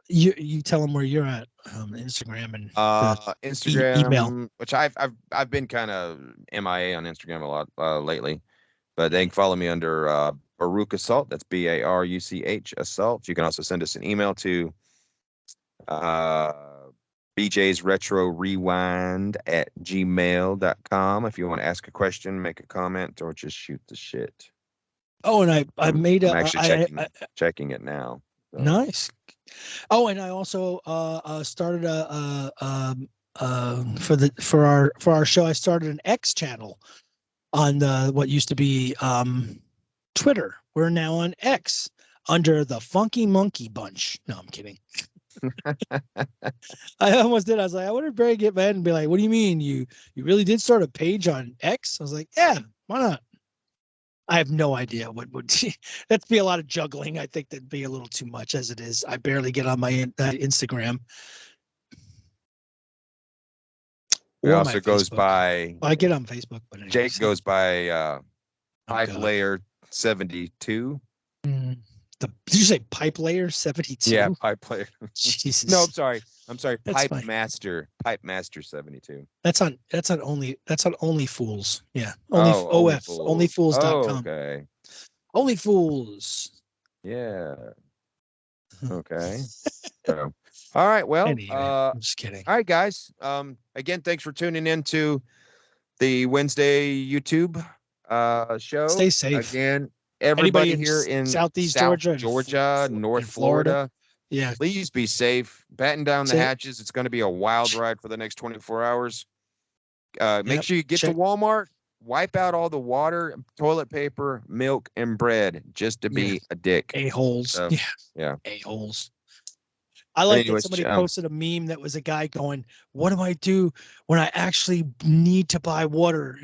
you tell them where you're at, Instagram and email. Instagram, which I've been kind of MIA on Instagram a lot lately, but they can follow me under Baruch Assault. That's BARUCH Assault. You can also send us an email to BJ's Retro Rewind at gmail.com if you want to ask a question, make a comment, or just shoot the shit. Oh, and I made I'm a actually checking it now. So. Nice. Oh, and I also started for our show. I started an X channel on what used to be Twitter. We're now on X under the Funky Monkey Bunch. No, I'm kidding. I almost did. I was like, I wonder if Barry get mad and be like, "What do you mean you really did start a page on X?" I was like, "Yeah, why not?" I have no idea what would that'd be a lot of juggling. I think that'd be a little too much as it is. I barely get on my Instagram It or my also goes Facebook. by I get on Facebook, but anyways. Jake goes by Pipe God. Layer 72. Did you say Pipe Layer 72? Yeah, Pipe Layer. Jesus. No, I'm sorry. That's Pipe fine. Master 72. That's on Only Fools. Yeah. Only OF. Fools. Onlyfools.com. Okay. Only Fools. Yeah. Okay. So, all right. Well, Anyway, I'm just kidding. all right, guys. Again, thanks for tuning in to the Wednesday YouTube show. Stay safe. Again, everybody Anybody here in in Southeast South Georgia, North and Florida. Florida, Yeah. please be safe. Batten down the hatches. It's going to be a wild ride for the next 24 hours. Make sure you get to Walmart. Wipe out all the water, toilet paper, milk, and bread just to be a dick. A-holes. So, yeah. A-holes. I like that somebody posted a meme that was a guy going, "What do I do when I actually need to buy water?"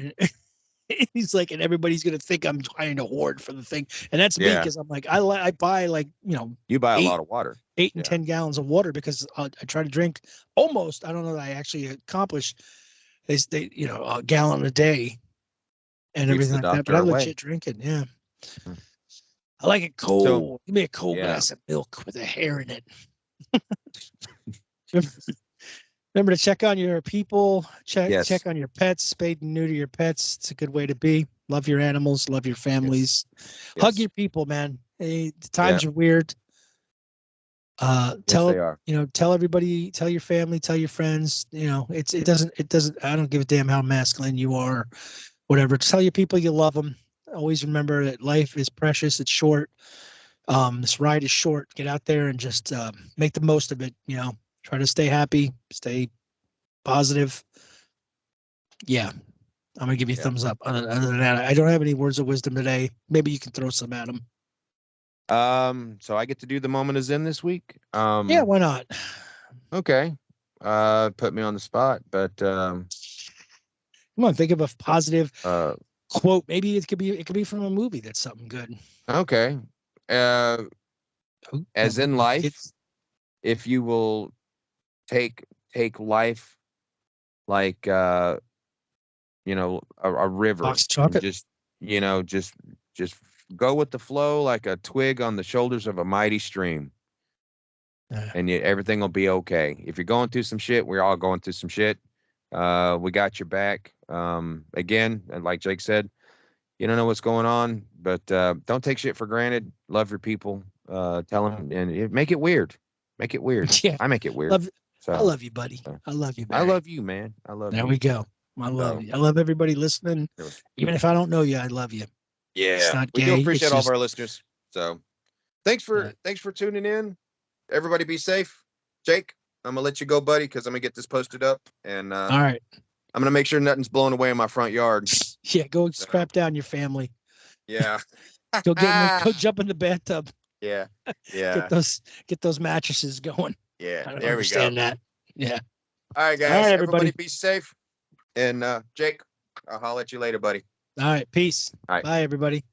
He's like, and everybody's gonna think I'm trying to hoard for the thing, and that's me Yeah. because I'm like, I buy like You buy a eight- lot of water. 8 and Yeah. 10 gallons of water because I try to drink almost. I don't know that I actually accomplish they a gallon a day and Keeps everything the like that. But I doctor away. legit drink it. Yeah, Mm. I like it cold. Give me a cold yeah. glass of milk with a hair in it. Remember to check on your people. Yes. Check on your pets. Spayed and neuter your pets. It's a good way to be. Love your animals. Love your families. Hug Yes. your people, man. Hey, the times Yeah. are weird. Yes, Tell they are. tell everybody, tell your family, tell your friends. It doesn't. I don't give a damn how masculine you are, whatever. Tell your people you love them. Always remember that life is precious. It's short. This ride is short. Get out there and just make the most of it. Try to stay happy, stay positive. Yeah, I'm gonna give you a thumbs up. Other than that, I don't have any words of wisdom today. Maybe you can throw some at them. So I get to do the moment of Zen this week. Yeah, why not? Okay. Put me on the spot, but Come on, think of a positive quote. Maybe it could be from a movie that's something good. Okay. As in life, if you will take life like a river Box of chocolate. And just go with the flow like a twig on the shoulders of a mighty stream. And everything will be okay. If you're going through some shit, we're all going through some shit. We got your back. Again, and like Jake said, you don't know what's going on, but don't take shit for granted. Love your people. Tell them and make it weird. Make it weird. Yeah, I make it weird. I love you, buddy. I love you, Barry. I love you, man. I love you. There we go. I love you. I love everybody listening. Even if I don't know you, I love you. Yeah, it's not we gay. do appreciate all of our listeners. So thanks for tuning in. Everybody be safe. Jake, I'm gonna let you go, buddy, because I'm gonna get this posted up. And all right. I'm gonna make sure nothing's blown away in my front yard. Yeah, go scrap down your family. Yeah. Go jump in the bathtub. Yeah. Yeah. Get those mattresses going. Yeah. I don't there understand we go. that. Yeah. All right, guys. All right, everybody be safe. And Jake, I'll holler at you later, buddy. All right. Peace. All right. Bye, everybody.